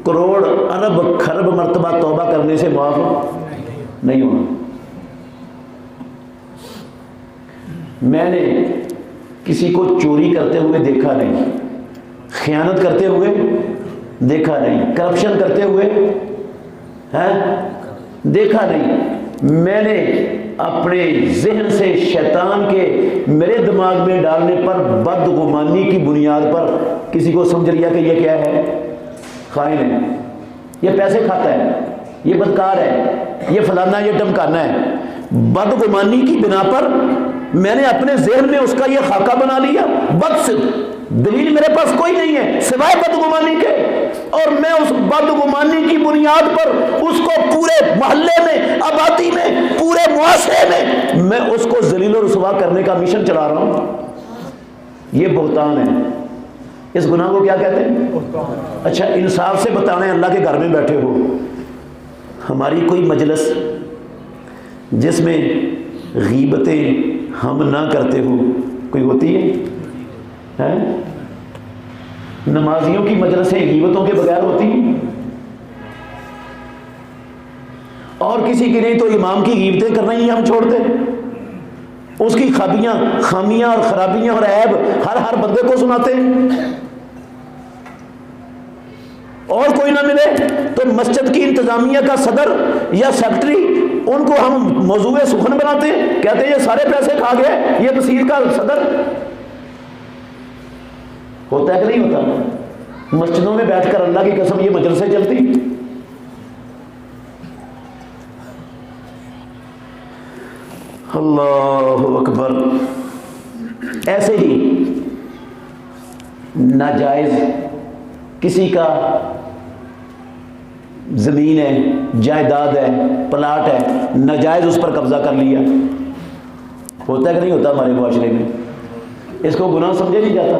کروڑ ارب خرب مرتبہ توبہ کرنے سے معاف نہیں ہونا۔ میں نے کسی کو چوری کرتے ہوئے دیکھا نہیں، خیانت کرتے ہوئے دیکھا نہیں، کرپشن کرتے ہوئے دیکھا نہیں۔ میں نے اپنے ذہن سے شیطان کے میرے دماغ میں ڈالنے پر بدگمانی کی بنیاد پر کسی کو سمجھ لیا کہ یہ کیا ہے، خائن ہے، یہ پیسے کھاتا ہے، یہ بدکار ہے، یہ فلانا، یہ ٹمکانا ہے۔ بدگمانی کی بنا پر میں نے اپنے ذہن میں اس کا یہ خاکہ بنا لیا، بد سے دلیل میرے پاس کوئی نہیں ہے سوائے بدگمانی کے، اور میں اس بدگمانی کی بنیاد پر اس کو پورے محلے میں، آبادی میں، پورے معاشرے میں اس کو ذلیل و رسوا کرنے کا مشن چلا رہا ہوں۔ یہ بہتان ہے۔ اس گناہ کو کیا کہتے ہیں؟ اچھا انصاف سے بتانے، اللہ کے گھر میں بیٹھے ہو، ہماری کوئی مجلس جس میں غیبتیں ہم نہ کرتے ہو کوئی ہوتی ہے؟ نمازیوں کی مجلسیں غیبتوں کے بغیر ہوتی ہیں؟ اور کسی کی نہیں تو امام کی غیبتیں کرنا ہی ہم چھوڑتے، اس کی خامیاں اور خرابیاں اور عیب ہر بندے کو سناتے ہیں۔ اور کوئی نہ ملے تو مسجد کی انتظامیہ کا صدر یا سیکرٹری، ان کو ہم موضوع سخن بناتے ہیں، کہتے ہیں یہ سارے پیسے کھا گئے، یہ مسجد کا صدر۔ ہوتا ہے کہ نہیں ہوتا؟ مسجدوں میں بیٹھ کر اللہ کی قسم یہ مجلسیں چلتی۔ اللہ اکبر۔ ایسے ہی ناجائز کسی کا زمین ہے، جائیداد ہے، پلاٹ ہے، ناجائز اس پر قبضہ کر لیا، ہوتا ہے کہ نہیں ہوتا ہمارے معاشرے میں؟ اس کو گناہ سمجھا نہیں جاتا۔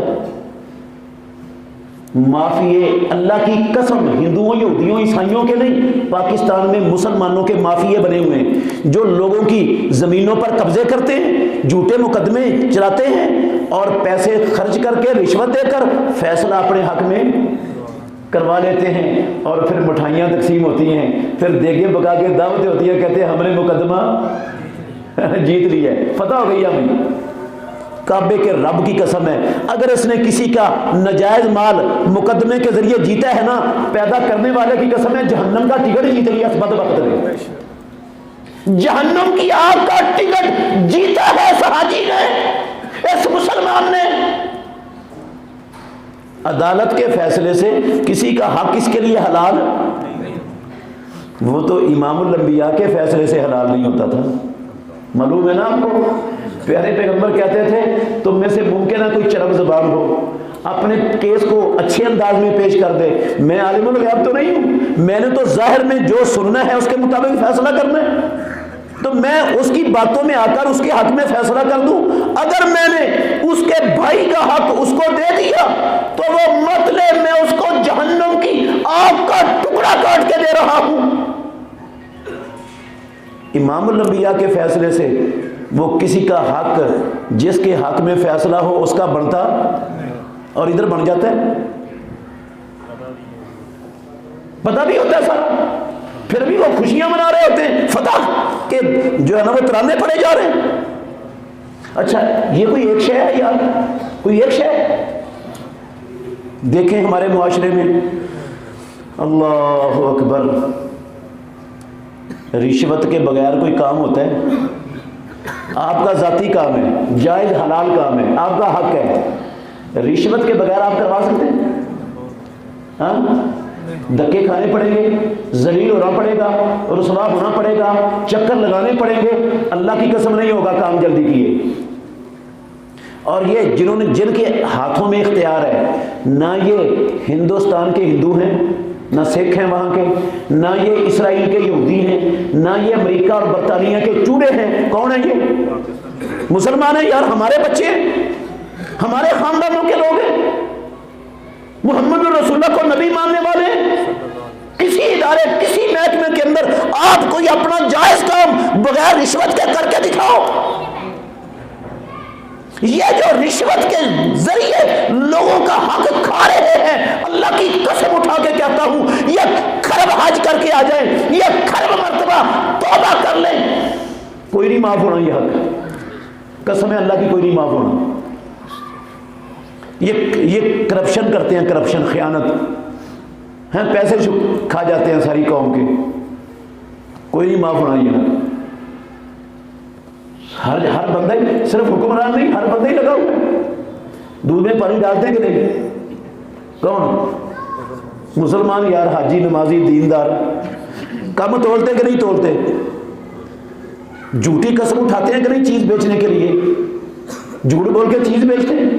مافیے، اللہ کی قسم ہندوؤں، یہودیوں، عیسائیوں کے نہیں، پاکستان میں مسلمانوں کے مافیے بنے ہوئے ہیں جو لوگوں کی زمینوں پر قبضے کرتے ہیں، جھوٹے مقدمے چلاتے ہیں اور پیسے خرچ کر کے، رشوت دے کر فیصلہ اپنے حق میں کروا لیتے ہیں، اور پھر مٹھائیاں تقسیم ہوتی ہیں، پھر دیگیں پکا کے دعوتیں ہوتی ہیں، کہتے ہیں ہم نے مقدمہ جیت لیا ہے، فتح ہو گئی ہمیں۔ کعبے کے رب کی قسم ہے، اگر اس نے کسی کا ناجائز مال مقدمے کے ذریعے جیتا ہے نا، پیدا کرنے والے کی قسم ہے جہنم کا ٹکٹ جیت لیا اس بدبخت نے۔ جہنم کی آگ کا ٹکٹ جیتا ہے اس حاجی نے، اس مسلمان نے۔ عدالت کے فیصلے سے کسی کا حق اس کے لیے حلال، وہ تو امام الانبیاء کے فیصلے سے حلال نہیں ہوتا تھا، معلوم ہے نا آپ کو؟ پیارے پیغمبر کہتے تھے تم میں سے ممکن ہے کوئی چرب زبان ہو، اپنے کیس کو اچھے انداز میں پیش کر دے، میں عالم الغیب تو نہیں ہوں، میں نے تو ظاہر میں جو سننا ہے اس کے مطابق فیصلہ کرنا ہے، تو میں اس کی باتوں میں آ کر اس کے حق میں فیصلہ کر دوں۔ اگر میں نے اس کے بھائی کا حق اس کو دے دیا تو وہ مطلب میں اس کو جہنم کی آگ کا ٹکڑا کاٹ کے دے رہا ہوں۔ امام الانبیاء کے فیصلے سے وہ کسی کا حق جس کے حق میں فیصلہ ہو اس کا بنتا، اور ادھر بن جاتا ہے، پتہ بھی ہوتا ہے سارا، پھر بھی وہ خوشیاں منا رہے ہوتے ہیں فتح کے، جو ہے نا وہ ترانے پڑے جا رہے ہیں۔ اچھا یہ کوئی ایک شے ہے یار، کوئی ایک شے؟ دیکھیں ہمارے معاشرے میں، اللہ اکبر، رشوت کے بغیر کوئی کام ہوتا ہے؟ آپ کا ذاتی کام ہے، جائز حلال کام ہے، آپ کا حق ہے، رشوت کے بغیر آپ کروا سکتے ہیں؟ ہاں، دھکے کھانے پڑیں گے، ذلیل ہونا پڑے گا، رسوا ہونا پڑے گا، چکر لگانے پڑیں گے، اللہ کی قسم نہیں ہوگا کام جلدی کیے۔ اور یہ جن کے ہاتھوں میں اختیار ہے، نہ یہ ہندوستان کے ہندو ہیں، نہ سکھ ہیں وہاں کے، نہ یہ اسرائیل کے یہودی ہیں، نہ یہ امریکہ اور برطانیہ کے چوڑے ہیں، کون ہیں یہ؟ مسلمان ہیں یار، ہمارے بچے ہیں، ہمارے خاندانوں کے لوگ ہیں، محمد رسول اللہ کو نبی ماننے والے ہیں، کسی ادارے کسی محکمے کے اندر آپ کوئی اپنا جائز کام بغیر رشوت کے کر کے دکھاؤ۔ یہ جو رشوت کے ذریعے لوگوں کا حق کھا رہے ہیں، اللہ کی قسم اٹھا کے کہتا ہوں یہ کھرب حج کر کے آ جائیں، یہ کھرب مرتبہ توبہ کر لیں، کوئی نہیں معاف ہونا یہ حق، قسم ہے اللہ کی کوئی نہیں معاف ہونا۔ یہ کرپشن کرتے ہیں، کرپشن خیانت ہیں، پیسے کھا جاتے ہیں ساری قوم کے، کوئی نہیں معاف ہونا یہ حق۔ ہر بندہ ہی، صرف حکمران نہیں، ہر بندہ ہی لگا ہوا ہے۔ دودھ میں پانی ڈالتے ہیں کہ نہیں؟ کون؟ مسلمان یار، حاجی، نمازی، دیندار، کم تولتے کہ نہیں تولتے؟ جھوٹی قسم اٹھاتے ہیں کہ نہیں چیز بیچنے کے لیے؟ جھوٹ بول کے چیز بیچتے ہیں،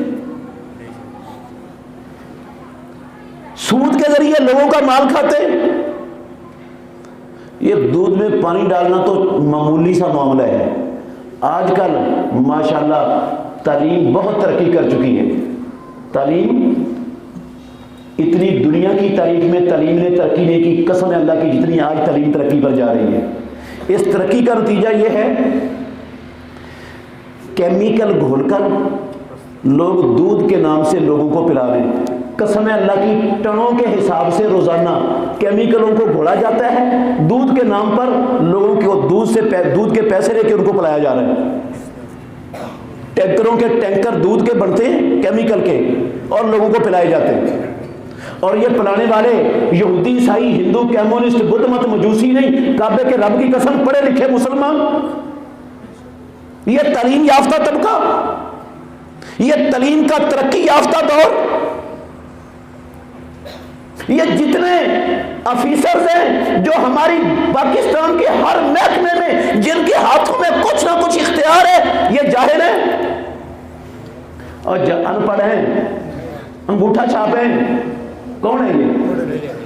سود کے ذریعے لوگوں کا مال کھاتے ہیں۔ یہ دودھ میں پانی ڈالنا تو معمولی سا معاملہ ہے۔ آج کل ماشاءاللہ تعلیم بہت ترقی کر چکی ہے، تعلیم اتنی دنیا کی تاریخ میں تعلیم نے ترقی نہیں کی، قسم ہے اللہ کی جتنی آج تعلیم ترقی پر جا رہی ہے۔ اس ترقی کا نتیجہ یہ ہے کیمیکل گھول کر لوگ دودھ کے نام سے لوگوں کو پلا رہے ہیں، قسم ہے اللہ کی ٹنوں کے حساب سے روزانہ کیمیکلوں کو گھولا جاتا ہے، دودھ کے نام پر لوگوں کو دودھ کے پیسے لے کے ان کو پلایا جا رہا ہے۔ ٹینکروں کے ٹینکر دودھ کے بنتے ہیں کیمیکل کے اور لوگوں کو پلائے جاتے ہیں، اور یہ پلانے والے یہودی، عیسائی، ہندو، کمیونسٹ، بدھ مت، مجوسی نہیں، کعبے کے رب کی قسم پڑھے لکھے مسلمان، یہ تعلیم یافتہ طبقہ، یہ تعلیم کا ترقی یافتہ دور، یہ جتنے آفیسرز ہیں جو ہماری پاکستان کے ہر محکمے میں جن کے ہاتھوں میں کچھ نہ کچھ اختیار ہے، یہ جاہل ہیں اور ان پڑھ ہیں، انگوٹھا چھاپ ہیں۔ کون ہے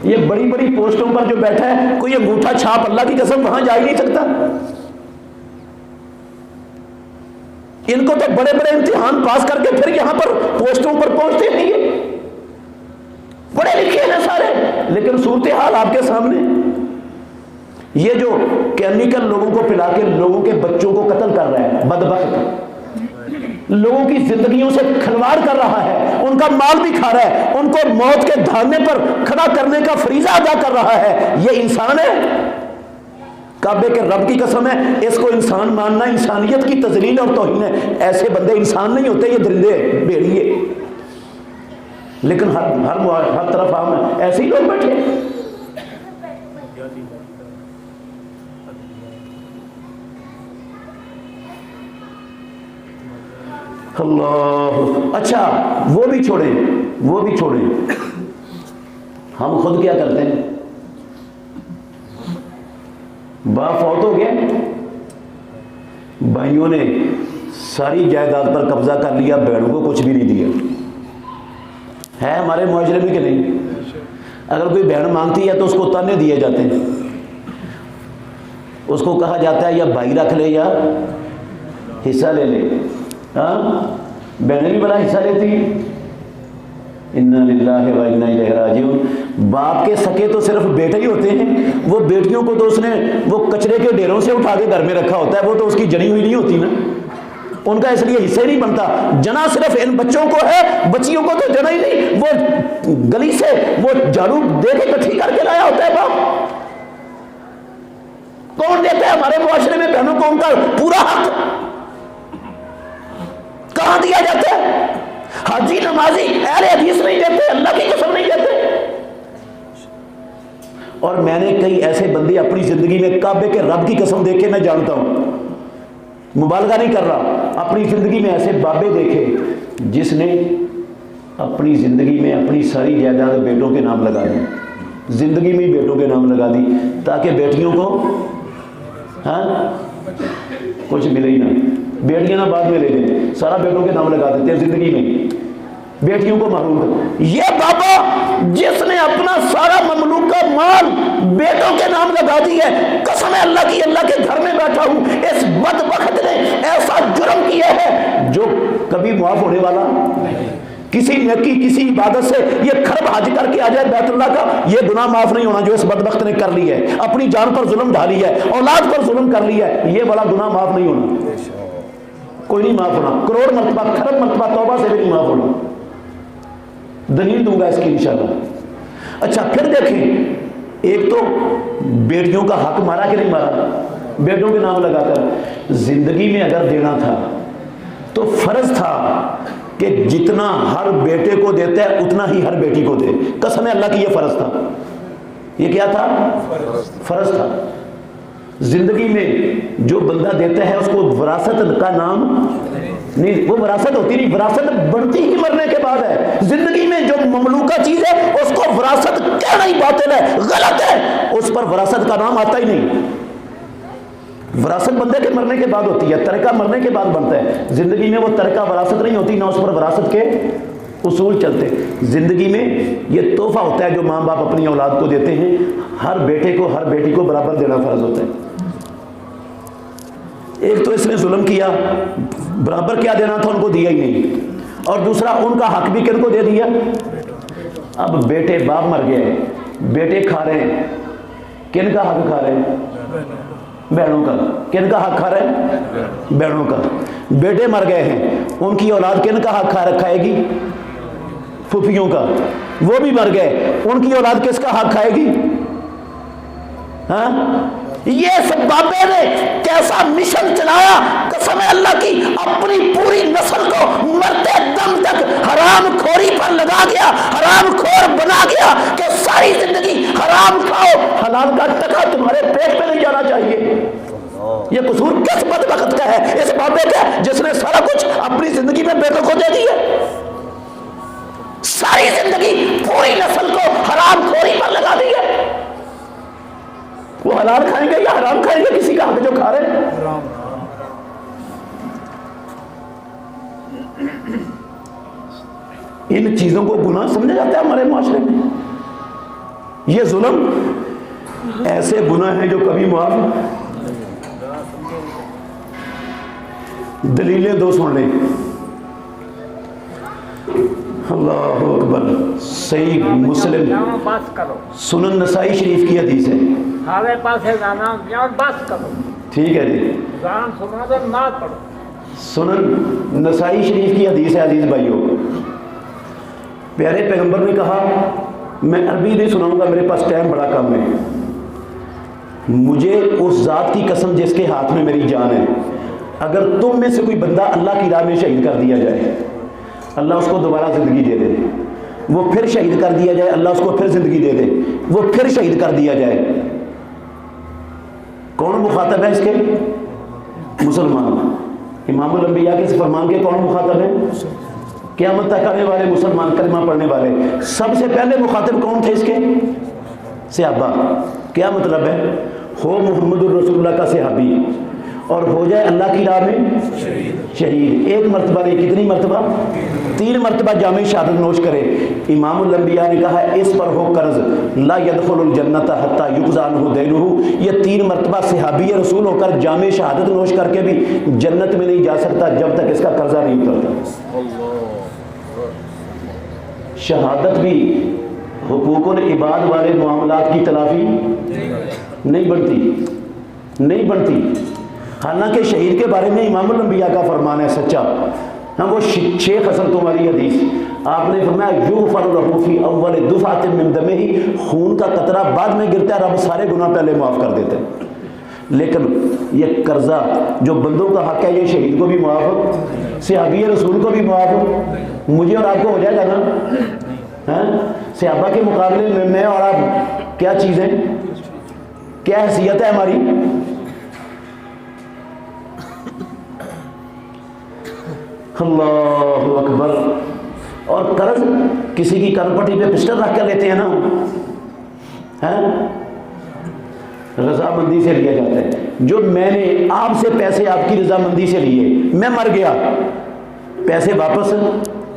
یہ بڑی بڑی پوسٹوں پر جو بیٹھا ہے، کوئی انگوٹھا چھاپ اللہ کی قسم وہاں جا ہی نہیں سکتا۔ ان کو تو بڑے بڑے امتحان پاس کر کے پھر یہاں پر پوسٹوں پر پہنچتے نہیں ہیں، پڑھے لکھے ہیں سارے، لیکن صورتحال آپ کے سامنے۔ یہ جو کیمیکل لوگوں کو پلا کے لوگوں کے بچوں کو قتل کر رہا ہے، بدبخت، لوگوں کی زندگیوں سے کھلواڑ کر رہا ہے، ان کا مال بھی کھا رہا ہے، ان کو موت کے دھانے پر کھڑا کرنے کا فریضہ ادا کر رہا ہے، یہ انسان ہے؟ کعبے کے رب کی قسم ہے، اس کو انسان ماننا انسانیت کی تذلیل اور توہین ہے۔ ایسے بندے انسان نہیں ہوتے، یہ درندے، بھیڑیے، لیکن ہر طرف ہم ایسے ہی لوگ بیٹھے۔ اللہ، اچھا وہ بھی چھوڑیں، ہم خود کیا کرتے ہیں؟ باپ فوت ہو گیا، بھائیوں نے ساری جائیداد پر قبضہ کر لیا، بہنوں کو کچھ بھی نہیں دیا، ہے ہمارے معاشرے میں کہ نہیں؟ اگر کوئی بہن مانگتی ہے تو اس کو تانے دیے جاتے ہیں، اس کو کہا جاتا ہے یا بھائی رکھ لے یا حصہ لے لے۔ ہاں، بہنیں بھی بڑا حصہ لیتی ہیں۔ انا للہ و انا الیہ راجعون۔ باپ کے سکے تو صرف بیٹے ہی ہوتے ہیں، وہ بیٹیوں کو تو اس نے وہ کچرے کے ڈھیروں سے اٹھا کے گھر میں رکھا ہوتا ہے، وہ تو اس کی جنی ہوئی نہیں ہوتی نا، ان کا اس لیے حصہ ہی نہیں بنتا۔ جنا صرف ان بچوں کو ہے، بچیوں کو تو جنا ہی نہیں، وہ گلی سے وہ جھاڑو دے کے کٹھی کر کے لایا ہوتا ہے باپ۔ کون دیتا ہے ہمارے معاشرے میں بہنوں کو ان کا پورا حق؟ کہاں دیا جاتا ہے؟ حاجی، نمازی، اہل حدیث نہیں دیتے، اللہ کی قسم نہیں دیتے۔ اور میں نے کئی ایسے بندے اپنی زندگی میں کعبے کے رب کی قسم دیکھ کے میں جانتا ہوں، مبالغہ نہیں کر رہا، اپنی زندگی میں ایسے بابے دیکھے جس نے اپنی زندگی میں اپنی ساری جائیداد بیٹوں کے نام لگا دی، زندگی میں ہی بیٹوں کے نام لگا دی تاکہ بیٹیوں کو کچھ ملے ہی نہ، بیٹیاں نہ بعد میں لے لیں، سارا بیٹوں کے نام لگا دیتے ہیں زندگی میں، بیٹیوں کو محروم کر۔ یہ بابا جس نے اپنا سارا مملوکہ مال بیٹوں کے نام لگا دی ہے، قسم ہے اللہ کی، اللہ کے گھر میں بیٹھا ہوں، اس بدبخت نے ایسا جرم کیا ہے جو کبھی معاف ہونے والا کسی نیکی کسی عبادت سے یہ خرب حج کر کے آ جائے بیت اللہ کا، یہ گناہ معاف نہیں ہونا جو اس بدبخت نے کر لی ہے، اپنی جان پر ظلم ڈھالی ہے، اولاد پر ظلم کر لی ہے، یہ بڑا گناہ معاف نہیں ہونا، کوئی نہیں معاف ہونا، کروڑ مرتبہ خرب مرتبہ توبہ سے بھی نہیں معاف ہونا۔ دلیل دوں گا اس کی انشاءاللہ۔ اچھا پھر دیکھیں، ایک تو بیٹیوں کا حق مارا کہ نہیں مارا، بیٹوں کے نام لگا کر، زندگی میں اگر دینا تھا تو فرض تھا کہ جتنا ہر بیٹے کو دیتا ہے اتنا ہی ہر بیٹی کو دے، قسم اللہ کی یہ فرض تھا، یہ کیا تھا؟ فرض تھا۔ زندگی میں جو بندہ دیتا ہے اس کو وراثت کا نام نہیں، وہ وراثت ہوتی نہیں، وراثت بڑھتی ہی مرنے کے بعد ہے۔ زندگی میں جو مملوکہ چیز ہے اس کو وراثت کہنا ہی باطل ہے، غلط ہے، اس پر وراثت کا نام آتا ہی نہیں۔ وراثت بندے کے مرنے کے بعد ہوتی ہے، ترکہ مرنے کے بعد بنتا ہے، زندگی میں وہ ترکہ وراثت نہیں ہوتی، نہ اس پر وراثت کے اصول چلتے۔ زندگی میں یہ تحفہ ہوتا ہے جو ماں باپ اپنی اولاد کو دیتے ہیں، ہر بیٹے کو ہر بیٹی کو برابر دینا فرض ہوتا ہے۔ ایک تو اس نے ظلم کیا، برابر کیا دینا تھا ان کو دیا ہی نہیں، اور دوسرا ان کا حق بھی کن کو دے دیا۔ اب بیٹے، باپ مر گئے، بیٹے کھا رہے ہیں، کن کا حق کھا رہے ہیں؟ بہنوں کا۔ کن کا حق کھا رہے ہیں؟ بہنوں کا۔ بیٹے مر گئے ہیں، ان کی اولاد کن کا حق کھائے گی؟ پھوپھیوں کا۔ وہ بھی مر گئے، ان کی اولاد کس کا حق کھائے گی؟ ہاں، یہ سب بابے نے کیسا مشن چلایا، قسم اللہ کی، اپنی پوری نسل کو مرتے دم تک حرام خوری پر لگا گیا، حرام خور بنا گیا کہ ساری زندگی حرام کھاؤ، حلال کا ٹکا تمہارے پیٹ میں نہیں جانا چاہیے۔ یہ قصور کس بدبخت کا ہے؟ اس بابے کا، جس نے سارا کچھ اپنی زندگی میں بیٹوں کو دے دیا، ساری زندگی پوری نسل کو حرام خوری پر لگا دی ہے۔ وہ حلال کھائیں گے یا حرام کھائیں گے؟ کسی کا حق جو کھا رہے ہیں۔ ان چیزوں کو گناہ سمجھا جاتا ہے ہمارے معاشرے میں۔ یہ ظلم ایسے گناہ ہیں جو کبھی معاف۔ دلیلیں دو سن لیں۔ اللہ اکبر، صحیح مسلم سنن نسائی شریف کی حدیث ہے۔ ٹھیک ہے جی، سنن نسائی شریف کی حدیث ہے عزیز بھائیوں۔ پیارے پیغمبر نے کہا، میں عربی نہیں سناؤں گا، میرے پاس ٹائم بڑا کم ہے، مجھے اس ذات کی قسم جس کے ہاتھ میں میری جان ہے، اگر تم میں سے کوئی بندہ اللہ کی راہ میں شہید کر دیا جائے، اللہ اس کو دوبارہ زندگی دے دے، وہ پھر شہید کر دیا جائے، اللہ اس کو پھر زندگی دے دے، وہ پھر شہید کر دیا جائے، کون مخاطب ہے اس کے؟ مسلمان۔ امام الانبیاء کے اس فرمان کے کون مخاطب ہے؟ قیامت تک آنے والے مسلمان، کلمہ پڑھنے والے۔ سب سے پہلے مخاطب کون تھے اس کے؟ صحابہ۔ کیا مطلب ہے؟ ہو محمد الرسول اللہ کا صحابی اور ہو جائے اللہ کی راہ میں شہید، ایک مرتبہ نہیں، کتنی مرتبہ؟ 3 مرتبہ جامع شہادت نوش کرے۔ امام الانبیاء نے کہا اس پر ہو قرض، لا يدخل الجنت حتی یقضى عنہ دینہ، یہ 3 مرتبہ صحابی رسول ہو کر جامع شہادت نوش کر کے بھی جنت میں نہیں جا سکتا جب تک اس کا قرضہ نہیں اترتا۔ شہادت بھی حقوق العباد والے معاملات کی تلافی نہیں بنتی۔ حالانکہ شہید کے بارے میں امام الانبیاء کا فرمان ہے سچا۔ ہم وہ شیخ حسن تمہاری حدیث، آپ نے فرمایا یغفر لہ فی اول دفعۃ من دمہ، خون کا قطرہ بعد میں گرتا ہے، رب سارے گناہ پہلے معاف کر دیتے ہیں۔ لیکن یہ قرضہ جو بندوں کا حق ہے یہ شہید کو بھی معاف ہو، صحابی رسول کو بھی معاف ہو، مجھے اور آپ کو ہو جائے گا نا؟ صحابہ کے مقابلے میں میں اور آپ کیا چیز ہے، کیا حیثیت ہے ہماری؟ اللہ اکبر۔ اور قرض کسی کی کن پٹی پہ پسٹل رکھ کر لیتے ہیں نا، رضامندی سے لیا جاتا ہے۔ جو میں نے آپ سے پیسے آپ کی رضامندی سے لیے، میں مر گیا، پیسے واپس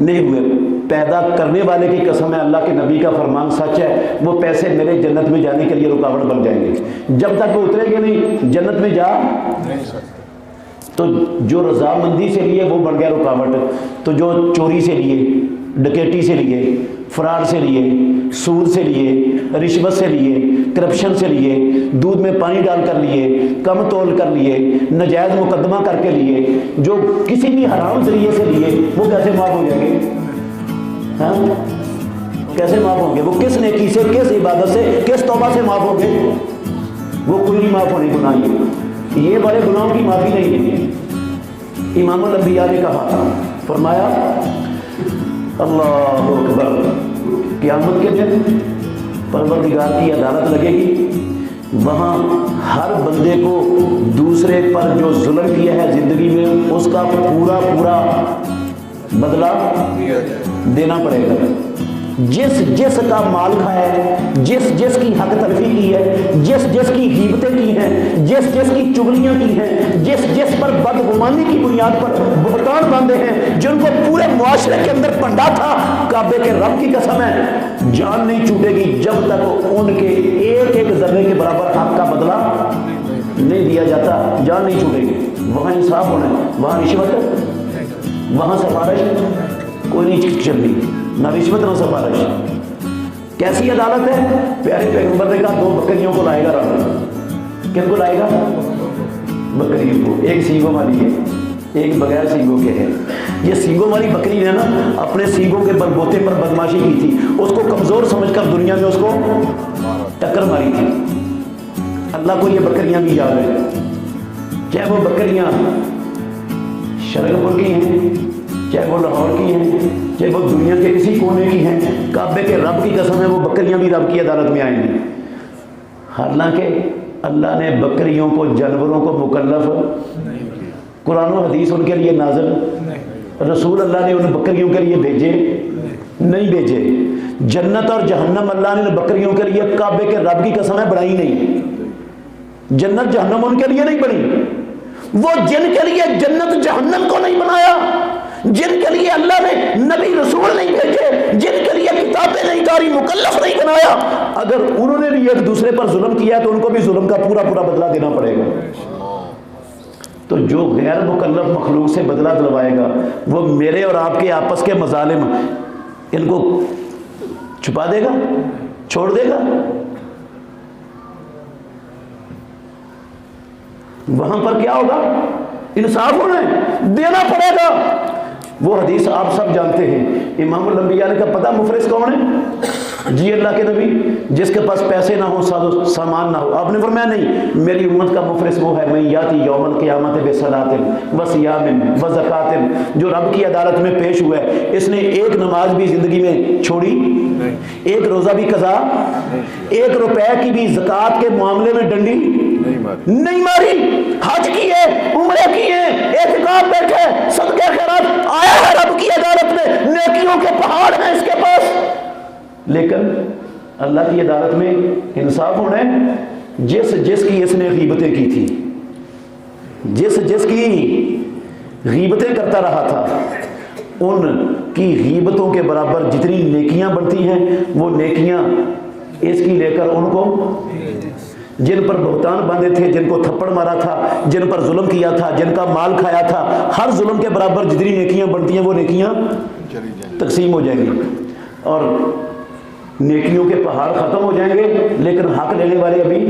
نہیں ہوئے، پیدا کرنے والے کی قسم ہے، اللہ کے نبی کا فرمان سچ ہے، وہ پیسے میرے جنت میں جانے کے لیے رکاوٹ بن جائیں گے، جب تک وہ اتریں گے نہیں جنت میں جا نہیں سکتے۔ تو جو رضامندی سے لیے وہ بن گیا رکاوٹ، تو جو چوری سے لیے، ڈکیٹی سے لیے، فرار سے لیے، سود سے لیے، رشوت سے لیے، کرپشن سے لیے، دودھ میں پانی ڈال کر لیے، کم تول کر لیے، نجائز مقدمہ کر کے لیے، جو کسی بھی حرام ذریعے سے لیے، وہ کیسے معاف ہو جائیں گے؟ ہاں کیسے معاف ہوں گے؟ وہ کس نیکی سے، کس عبادت سے، کس توبہ سے معاف ہوں گے؟ وہ کوئی نہیں معاف ہونے گناہ، یہ بڑے گناہوں کی معافی نہیں ہے۔ امام الانبیاء نے کہا، فرمایا اللہ اکبر، قیامت کے دن پروردگار کی عدالت لگے گی، وہاں ہر بندے کو دوسرے پر جو ظلم کیا ہے زندگی میں اس کا پورا پورا بدلہ دینا پڑے گا۔ جس جس کا مال کھایا ہے، جس جس کی حق تلفی کی ہے، جس جس کی غیبتیں کی ہیں، جس جس کی چغلیاں کی ہیں، جس جس پر بدگمانی کی بنیاد پر بہتان باندھے ہیں، جن کو پورے معاشرے کے اندر پنڈا تھا، کعبے کے رب کی قسم ہے جان نہیں چھوٹے گی جب تک ان کے ایک ایک ذرے کے برابر حق کا بدلہ نہیں دیا جاتا، جان نہیں چھوٹے گی۔ وہاں انصاف ہونا ہے، وہاں رشوت، وہاں سفارش کوئی نہیں چلنی، نہ رشوت نہ سفارش۔ کیسی عدالت ہے؟ پیارے پیغمبر نے کہا 2 بکریوں کو لائے گا رب۔ کن کو لائے گا؟ بکریوں کو، ایک سینگوں والی ہے، ایک بغیر سینگوں کے ہے۔ یہ سینگوں والی بکری نے نا اپنے سینگوں کے بلبوتے پر بدماشی کی تھی، اس کو کمزور سمجھ کر دنیا میں اس کو ٹکر ماری تھی۔ اللہ کو یہ بکریاں بھی یاد ہے، چاہے وہ بکریاں شرک پور کی ہیں، چاہے وہ لاہور کی ہیں، چاہے وہ دنیا کے کسی کونے کی ہیں، کعبے کے رب کی قسم ہے وہ بکریاں بھی رب کی عدالت میں آئیں گی۔ حالانکہ اللہ نے بکریوں کو، جانوروں کو مکلف، قرآن و حدیث ان کے لیے نازل، رسول اللہ نے ان بکریوں کے لیے بھیجے نہیں بھیجے۔ جنت اور جہنم اللہ نے بکریوں کے لیے کعبے کے رب کی قسم ہے بنائی نہیں۔ جنت جہنم ان کے لیے نہیں بنی، وہ جن کے لیے جنت جہنم کو نہیں بنایا، جن کے لیے اللہ نے نبی رسول نہیں بھیجے، جن کے لیے کتابیں نہیں اتاری، مکلف نہیں بنایا، اگر انہوں نے بھی ایک دوسرے پر ظلم کیا تو ان کو بھی ظلم کا پورا پورا بدلہ دینا پڑے گا۔ تو جو غیر مکلف مخلوق سے بدلہ دلوائے گا وہ میرے اور آپ کے آپس کے مظالم ان کو چھپا دے گا، چھوڑ دے گا؟ وہاں پر کیا ہوگا؟ انصاف ہونا ہے، دینا پڑے گا۔ وہ حدیث آپ سب جانتے ہیں، امام الانبیاء نے کہا پتہ مفلس کون ہے؟ جی اللہ کے نبی، جس کے پاس پیسے نہ ہو، ساز و سامان نہ ہو۔ آپ نے فرمایا نہیں، میری امت کا مفلس وہ ہے من یاتی یوم القیامت بصلاۃ وصیام وزکوٰۃ، جو رب کی عدالت میں پیش ہوا ہے، اس نے ایک نماز بھی زندگی میں چھوڑی، ایک روزہ بھی قضا، 1 روپے کی بھی زکوٰۃ کے معاملے میں ڈنڈی نہیں ماری، حج کیے، عمرے کیے، اعتکاف بیٹھے، صدقے خیرات، آیا ہے رب کی عدالت میں، نیکیوں کے پہاڑ ہیں اس کے پاس، لیکن اللہ کی عدالت میں انصاف ہونا ہے۔ جس جس کی اس نے غیبتیں کی تھی، جس جس کی غیبتیں کرتا رہا تھا، ان کی غیبتوں کے برابر جتنی نیکیاں بنتی ہیں وہ نیکیاں اس کی لے کر ان کو، جن پر بہتان باندھے تھے، جن کو تھپڑ مارا تھا، جن پر ظلم کیا تھا، جن کا مال کھایا تھا، ہر ظلم کے برابر جتنی نیکیاں بنتی ہیں وہ نیکیاں تقسیم ہو جائیں گی، اور نیکیوں کے پہاڑ ختم ہو جائیں گے، لیکن حق لینے والے ابھی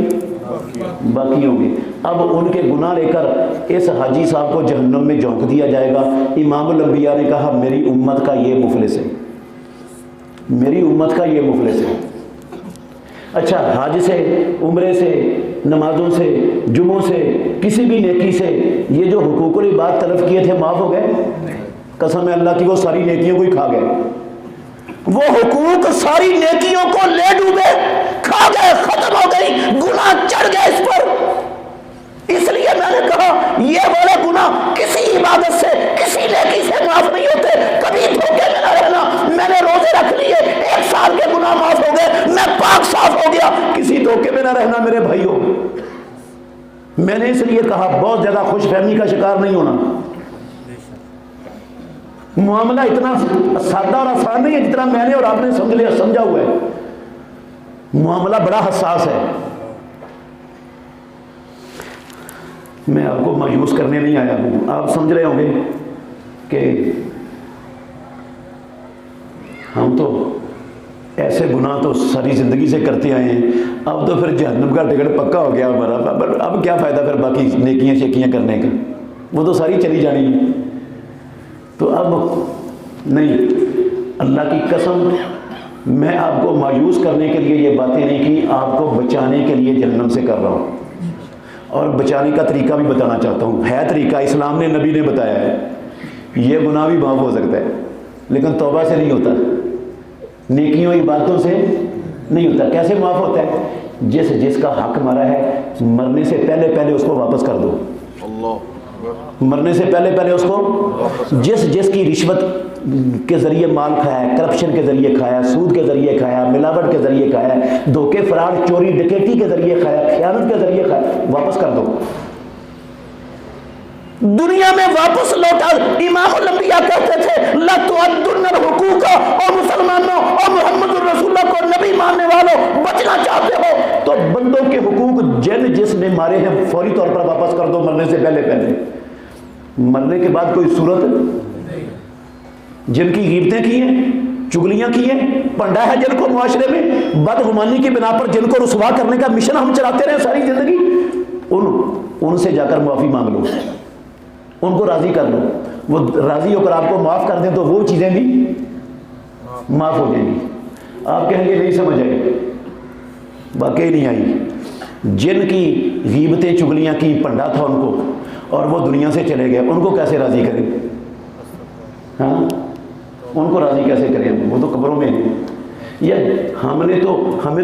باقی ہوں گے۔ اب ان کے گناہ لے کر اس حاجی صاحب کو جہنم میں جھونک دیا جائے گا۔ امام الانبیاء نے کہا میری امت کا یہ مفلس ہے، میری امت کا یہ مفلس ہے۔ اچھا، حج سے، عمرے سے، نمازوں سے، جمعوں سے، کسی بھی نیکی سے یہ جو حقوق العباد طلب کیے تھے معاف ہو گئے؟ قسم ہے اللہ کی، وہ ساری نیکیوں کو ہی کھا گئے، وہ حقوق ساری نیکیوں کو لے ڈوبے، کھا گئے، ختم ہو گئی، گناہ چڑھ گئے اس پر۔ اس لیے میں نے کہا یہ والے گناہ کسی عبادت سے، کسی نیکی سے معاف نہیں ہوتے۔ کبھی دھوکے میں نہ رہنا، میں نے روزے رکھ لیے، 1 سال کے گناہ معاف ہو گئے، میں پاک صاف ہو گیا، کسی دھوکے میں نہ رہنا میرے بھائیوں۔ میں نے اس لیے کہا بہت زیادہ خوش فہمی کا شکار نہیں ہونا۔ معاملہ اتنا سادہ اور آسان نہیں ہے جتنا میں نے اور آپ نے سمجھا ہوا ہے، معاملہ بڑا حساس ہے۔ میں آپ کو مایوس کرنے نہیں آیا ہوں. آپ سمجھ رہے ہوں گے کہ ہم تو ایسے گناہ تو ساری زندگی سے کرتے آئے ہیں, اب تو پھر جہنم کا ٹکٹ پکا ہو گیا ہمارا, اب کیا فائدہ پھر باقی نیکیاں شیکیاں کرنے کا, وہ تو ساری چلی جانی ہے. تو اب نہیں, اللہ کی قسم میں آپ کو مایوس کرنے کے لیے یہ باتیں نہیں کی, آپ کو بچانے کے لیے جہنم سے کر رہا ہوں. اور بچانے کا طریقہ بھی بتانا چاہتا ہوں. ہے طریقہ, اسلام نے, نبی نے بتایا ہے. یہ گناہ بھی معاف ہو سکتا ہے لیکن توبہ سے نہیں ہوتا, نیکیوں عبادتوں سے نہیں ہوتا. کیسے معاف ہوتا ہے؟ جس کا حق مارا ہے مرنے سے پہلے پہلے اس کو واپس کر دو. مرنے سے پہلے پہلے اس کو, جس کی رشوت کے ذریعے مال کھایا ہے, کرپشن کے ذریعے کھایا, سود کے ذریعے کھایا, ملاوٹ کے ذریعے کھایا, دھوکے فراڈ چوری ڈکیٹی کے ذریعے کھایا, خیانت کے ذریعے کھایا, واپس کر دو. دنیا میں واپس لوٹا. امام الانبیاء کہتے تھے لا تؤدن الحقوق, اور مسلمانوں اور محمد الرسول اللہ کو نبی ماننے والوں بچنا چاہتے ہو تو بندوں کے حقوق جس نے مارے ہیں فوری طور پر واپس کر دو, مرنے سے پہلے پہلے. مرنے کے بعد کوئی صورت, جن کی غیبتیں کی ہیں, چگلیاں کی ہیں, پنڈا ہے جن کو معاشرے میں بدگمانی کی بنا پر جن کو رسوا کرنے کا مشن ہم چلاتے رہے ساری زندگی, ان سے جا کر معافی مانگ لو, ان کو راضی کر لو. وہ راضی ہو کر آپ کو معاف کر دیں تو وہ چیزیں بھی معاف ہو جائیں گی. آپ کہیں گے نہیں سمجھ آئی, واقعی نہیں آئی. جن کی غیبتیں چگلیاں کی, پنڈا تھا ان کو, اور وہ دنیا سے چلے گئے, ان کو کیسے راضی کریں؟ ہاں, ان کو راضی کیسے کریں؟ وہ تو قبروں میں ہیں. یا ہمیں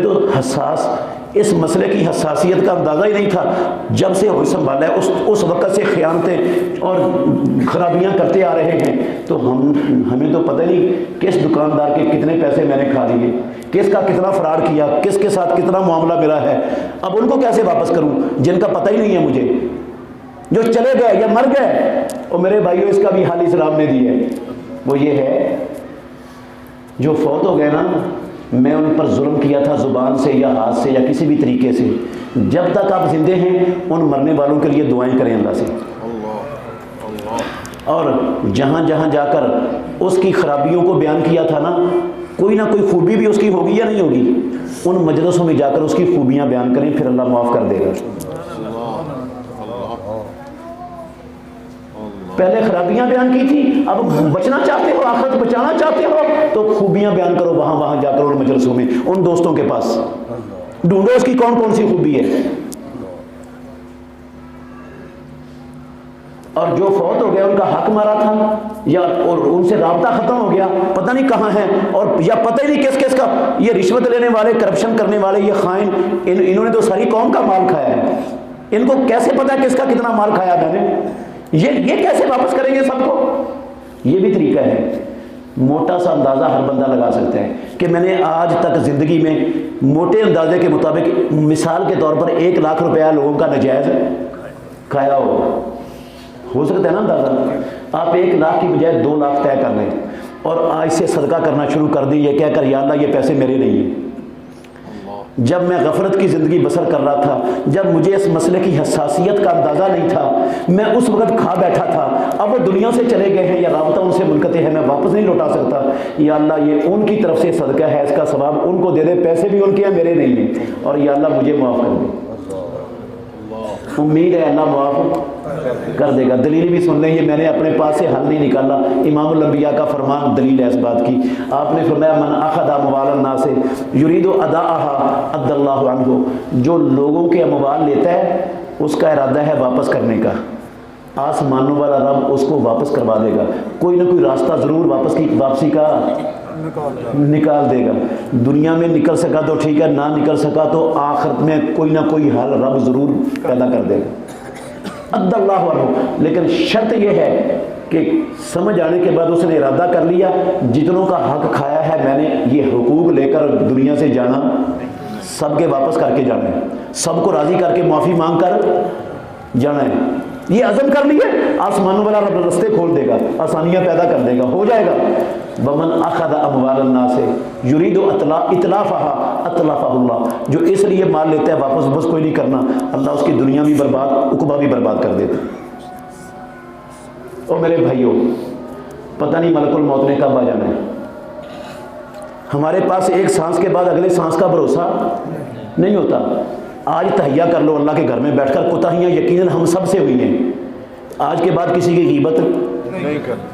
تو حساس, اس مسئلے کی حساسیت کا اندازہ ہی نہیں تھا. جب سے ہوش سنبھالا ہے اس وقت سے خیانتیں اور خرابیاں کرتے آ رہے ہیں, تو ہمیں تو پتہ نہیں کس دکاندار کے کتنے پیسے میں نے کھا لیے, کس کا کتنا فراڈ کیا, کس کے ساتھ کتنا معاملہ میرا ہے. اب ان کو کیسے واپس کروں جن کا پتہ ہی نہیں ہے مجھے, جو چلے گئے یا مر گئے. اور میرے بھائیوں, اس کا بھی حال اسلام نے دی ہے. وہ یہ ہے, جو فوت ہو گئے نا, میں ان پر ظلم کیا تھا زبان سے یا ہاتھ سے یا کسی بھی طریقے سے, جب تک آپ زندے ہیں ان مرنے والوں کے لیے دعائیں کریں اللہ سے. اور جہاں جہاں جا کر اس کی خرابیوں کو بیان کیا تھا نا, کوئی نہ کوئی خوبی بھی اس کی ہوگی یا نہیں ہوگی, ان مجلسوں میں جا کر اس کی خوبیاں بیان کریں, پھر اللہ معاف کر دے گا. پہلے خرابیاں بیان کی تھی, اب بچنا چاہتے ہو, آخرت بچانا چاہتے ہو, تو خوبیاں بیان کرو وہاں جا کر ان مجلسوں میں, ان دوستوں کے پاس ڈھونڈو اس کی کون کون سی خوبی ہے. اور جو فوت ہو گیا, ان کا حق مارا تھا یا اور ان سے رابطہ ختم ہو گیا, پتہ نہیں کہاں ہیں, اور یا پتہ ہی نہیں کس کا, یہ رشوت لینے والے, کرپشن کرنے والے, یہ خائن, انہوں نے تو ساری قوم کا مال کھایا ہے. ان کو کیسے پتہ ہے کس کا کتنا مال کھایا میں نے؟ یہ کیسے واپس کریں گے سب کو؟ یہ بھی طریقہ ہے. موٹا سا اندازہ ہر بندہ لگا سکتا ہے کہ میں نے آج تک زندگی میں موٹے اندازے کے مطابق, مثال کے طور پر 1 لاکھ روپیہ لوگوں کا نجائز کھایا ہو سکتا ہے نا اندازہ. آپ 1 لاکھ کی بجائے 2 لاکھ طے کر لیں اور آج سے صدقہ کرنا شروع کر دیں, یہ کہہ کر یا اللہ یہ پیسے میرے نہیں ہیں. جب میں غفلت کی زندگی بسر کر رہا تھا, جب مجھے اس مسئلے کی حساسیت کا اندازہ نہیں تھا, میں اس وقت کھا بیٹھا تھا. اب وہ دنیا سے چلے گئے ہیں یا رابطہ ان سے منقطع ہے, میں واپس نہیں لوٹا سکتا. یا اللہ یہ ان کی طرف سے صدقہ ہے, اس کا ثواب ان کو دے دے, پیسے بھی ان کے ہیں میرے نہیں ہیں, اور یا اللہ مجھے معاف کر دے. امید ہے اللہ معاف کر دے گا. دلیل بھی سن لیں, یہ میں نے اپنے پاس سے حل نہیں نکالا, امام الانبیاء کا فرمان دلیل ہے اس بات کی. آپ نے فرمایا من اخذ اموال الناس یرید اداءها ادى الله عنه, جو لوگوں کے اموال لیتا ہے اس کا ارادہ ہے واپس کرنے کا, آسمانوں والا رب اس کو واپس کروا دے گا. کوئی نہ کوئی راستہ ضرور واپسی کا نکال دے گا. دنیا میں نکل سکا تو ٹھیک ہے, نہ نکل سکا تو آخرت میں کوئی نہ کوئی حل رب ضرور پیدا کر دے گا. ادى الله عنه. لیکن شرط یہ ہے کہ سمجھ آنے کے بعد اس نے ارادہ کر لیا, جتنوں کا حق کھایا ہے میں نے, یہ حقوق لے کر دنیا سے جانا, سب کے واپس کر کے جانا ہے, سب کو راضی کر کے معافی مانگ کر جانا ہے. یہ عزم کر لیے آسمانوں والا رب رستے کھول دے گا، آسانیاں پیدا کر دے گا، ہو جائے گا۔ ومن اخذ اموال الناس یرید اتلافها اتلفہ اللہ، جو اس لیے مال لیتا ہے واپس بس کوئی نہیں کرنا، اللہ اس کی دنیا بھی برباد عقبہ بھی برباد کر دیتا۔ او میرے بھائیوں، پتہ نہیں ملک الموت نے کب آ جانا ہے۔ ہمارے پاس ایک سانس کے بعد اگلے سانس کا بھروسہ نہیں ہوتا۔ آج تہیا کر لو اللہ کے گھر میں بیٹھ کر، کوتاہیاں یقیناً ہم سب سے ہوئی ہیں۔ آج کے بعد کسی کی غیبت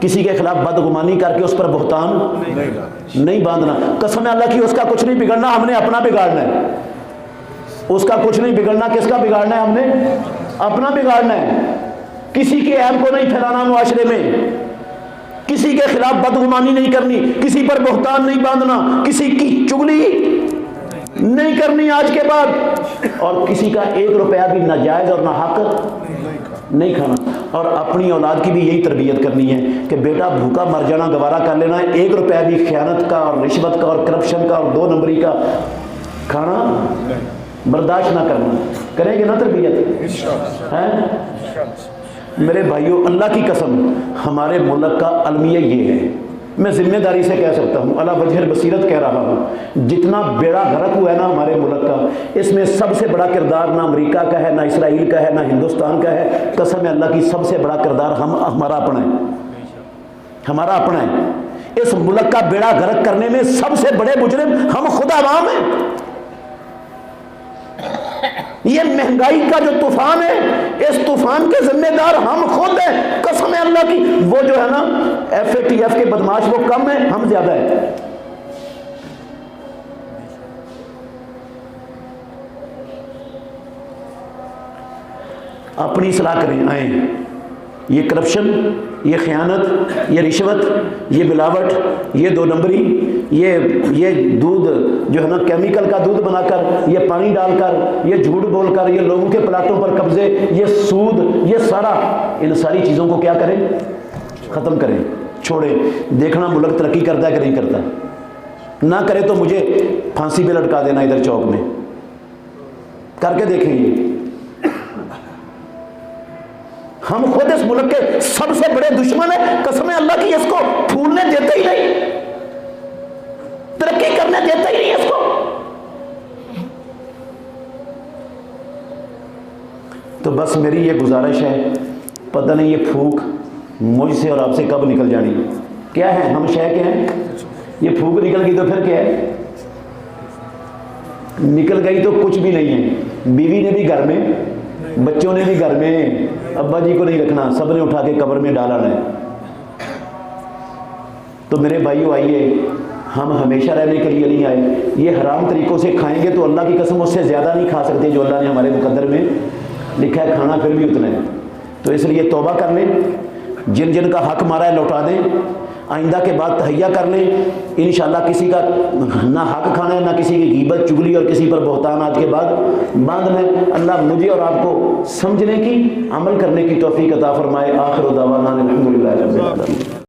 کسی کے خلاف بدگمانی کر کے اس پر بہتان نہیں باندھنا۔ قسم اللہ کی اس کا کچھ نہیں بگڑنا، ہم نے اپنا بگاڑنا ہے۔ اس کا کچھ نہیں بگڑنا، کس کا بگاڑنا ہے؟ ہم نے اپنا بگاڑنا ہے۔ کسی کے عیب کو نہیں پھیلانا معاشرے میں، کسی کے خلاف بدگمانی نہیں کرنی، کسی پر بہتان نہیں باندھنا، کسی کی چگلی نہیں کرنی آج کے بعد، اور کسی کا 1 روپیہ بھی ناجائز اور ناحق نہیں کھانا۔ اور اپنی اولاد کی بھی یہی تربیت کرنی ہے کہ بیٹا بھوکا مر جانا گوارا کر لینا ہے، 1 روپیہ بھی خیانت کا اور رشوت کا اور کرپشن کا اور 2 نمبری کا کھانا برداشت نہ کرنا۔ کریں گے نا تربیت؟ میرے بھائیوں، اللہ کی قسم ہمارے ملک کا المیہ یہ ہے، میں ذمہ داری سے کہہ سکتا ہوں، اللہ وجہ البصیرت کہہ رہا ہوں، جتنا بیڑا غرق ہوا ہے نا ہمارے ملک کا، اس میں سب سے بڑا کردار نہ امریکہ کا ہے، نہ اسرائیل کا ہے، نہ ہندوستان کا ہے۔ قسم اللہ کی سب سے بڑا کردار ہمارا اپنا ہے، ہمارا اپنا ہے۔ اس ملک کا بیڑا غرق کرنے میں سب سے بڑے مجرم ہم خود عوام ہیں۔ یہ مہنگائی کا جو طوفان ہے، اس طوفان کے ذمہ دار ہم خود ہیں۔ قسم اللہ کی، وہ جو ہے نا FATF کے بدماش وہ کم ہیں، ہم زیادہ ہیں۔ اپنی اصلاح کریں، آئیں۔ یہ کرپشن، یہ خیانت، یہ رشوت، یہ ملاوٹ، یہ 2 نمبری، یہ دودھ جو ہے نا کیمیکل کا دودھ بنا کر، یہ پانی ڈال کر، یہ جھوٹ بول کر، یہ لوگوں کے پلاٹوں پر قبضے، یہ سود، یہ سارا، ان ساری چیزوں کو کیا کریں؟ ختم کریں، چھوڑیں۔ دیکھنا ملک ترقی کرتا ہے کہ نہیں کرتا۔ نہ کرے تو مجھے پھانسی پہ لٹکا دینا ادھر چوک میں، کر کے دیکھیں گے۔ ہم خود اس ملک کے سب سے بڑے دشمن ہیں، قسم اللہ کی اس کو پھولنے دیتے ہی نہیں، ترقی کرنے دیتے ہی نہیں اس کو۔ تو بس میری یہ گزارش ہے، پتہ نہیں یہ پھونک مجھ سے اور آپ سے کب نکل جانی۔ کیا ہے ہم شے کے ہیں، یہ پھونک نکل گئی تو پھر کیا ہے؟ نکل گئی تو کچھ بھی نہیں ہے۔ بیوی نے بھی گھر میں، بچوں نے بھی گھر میں، ابا جی کو نہیں رکھنا، سب نے اٹھا کے قبر میں ڈالا ہے۔ تو میرے بھائیو آئیے، ہم ہمیشہ رہنے کے لیے نہیں آئے۔ یہ حرام طریقوں سے کھائیں گے تو اللہ کی قسم اس سے زیادہ نہیں کھا سکتے جو اللہ نے ہمارے مقدر میں لکھا ہے، کھانا پھر بھی اتنا ہے۔ تو اس لیے توبہ کر لیں، جن جن کا حق مارا ہے لوٹا دیں، آئندہ کے بعد تہیا کر لیں، انشاءاللہ کسی کا نہ حق کھانا ہے، نہ کسی کی غیبت چگلی اور کسی پر بہتان آج کے بعد باندھنا ہے۔ اللہ مجھے اور آپ کو سمجھنے کی، عمل کرنے کی توفیق عطا فرمائے۔ آخر دعوانا الحمدللہ رب العالمین۔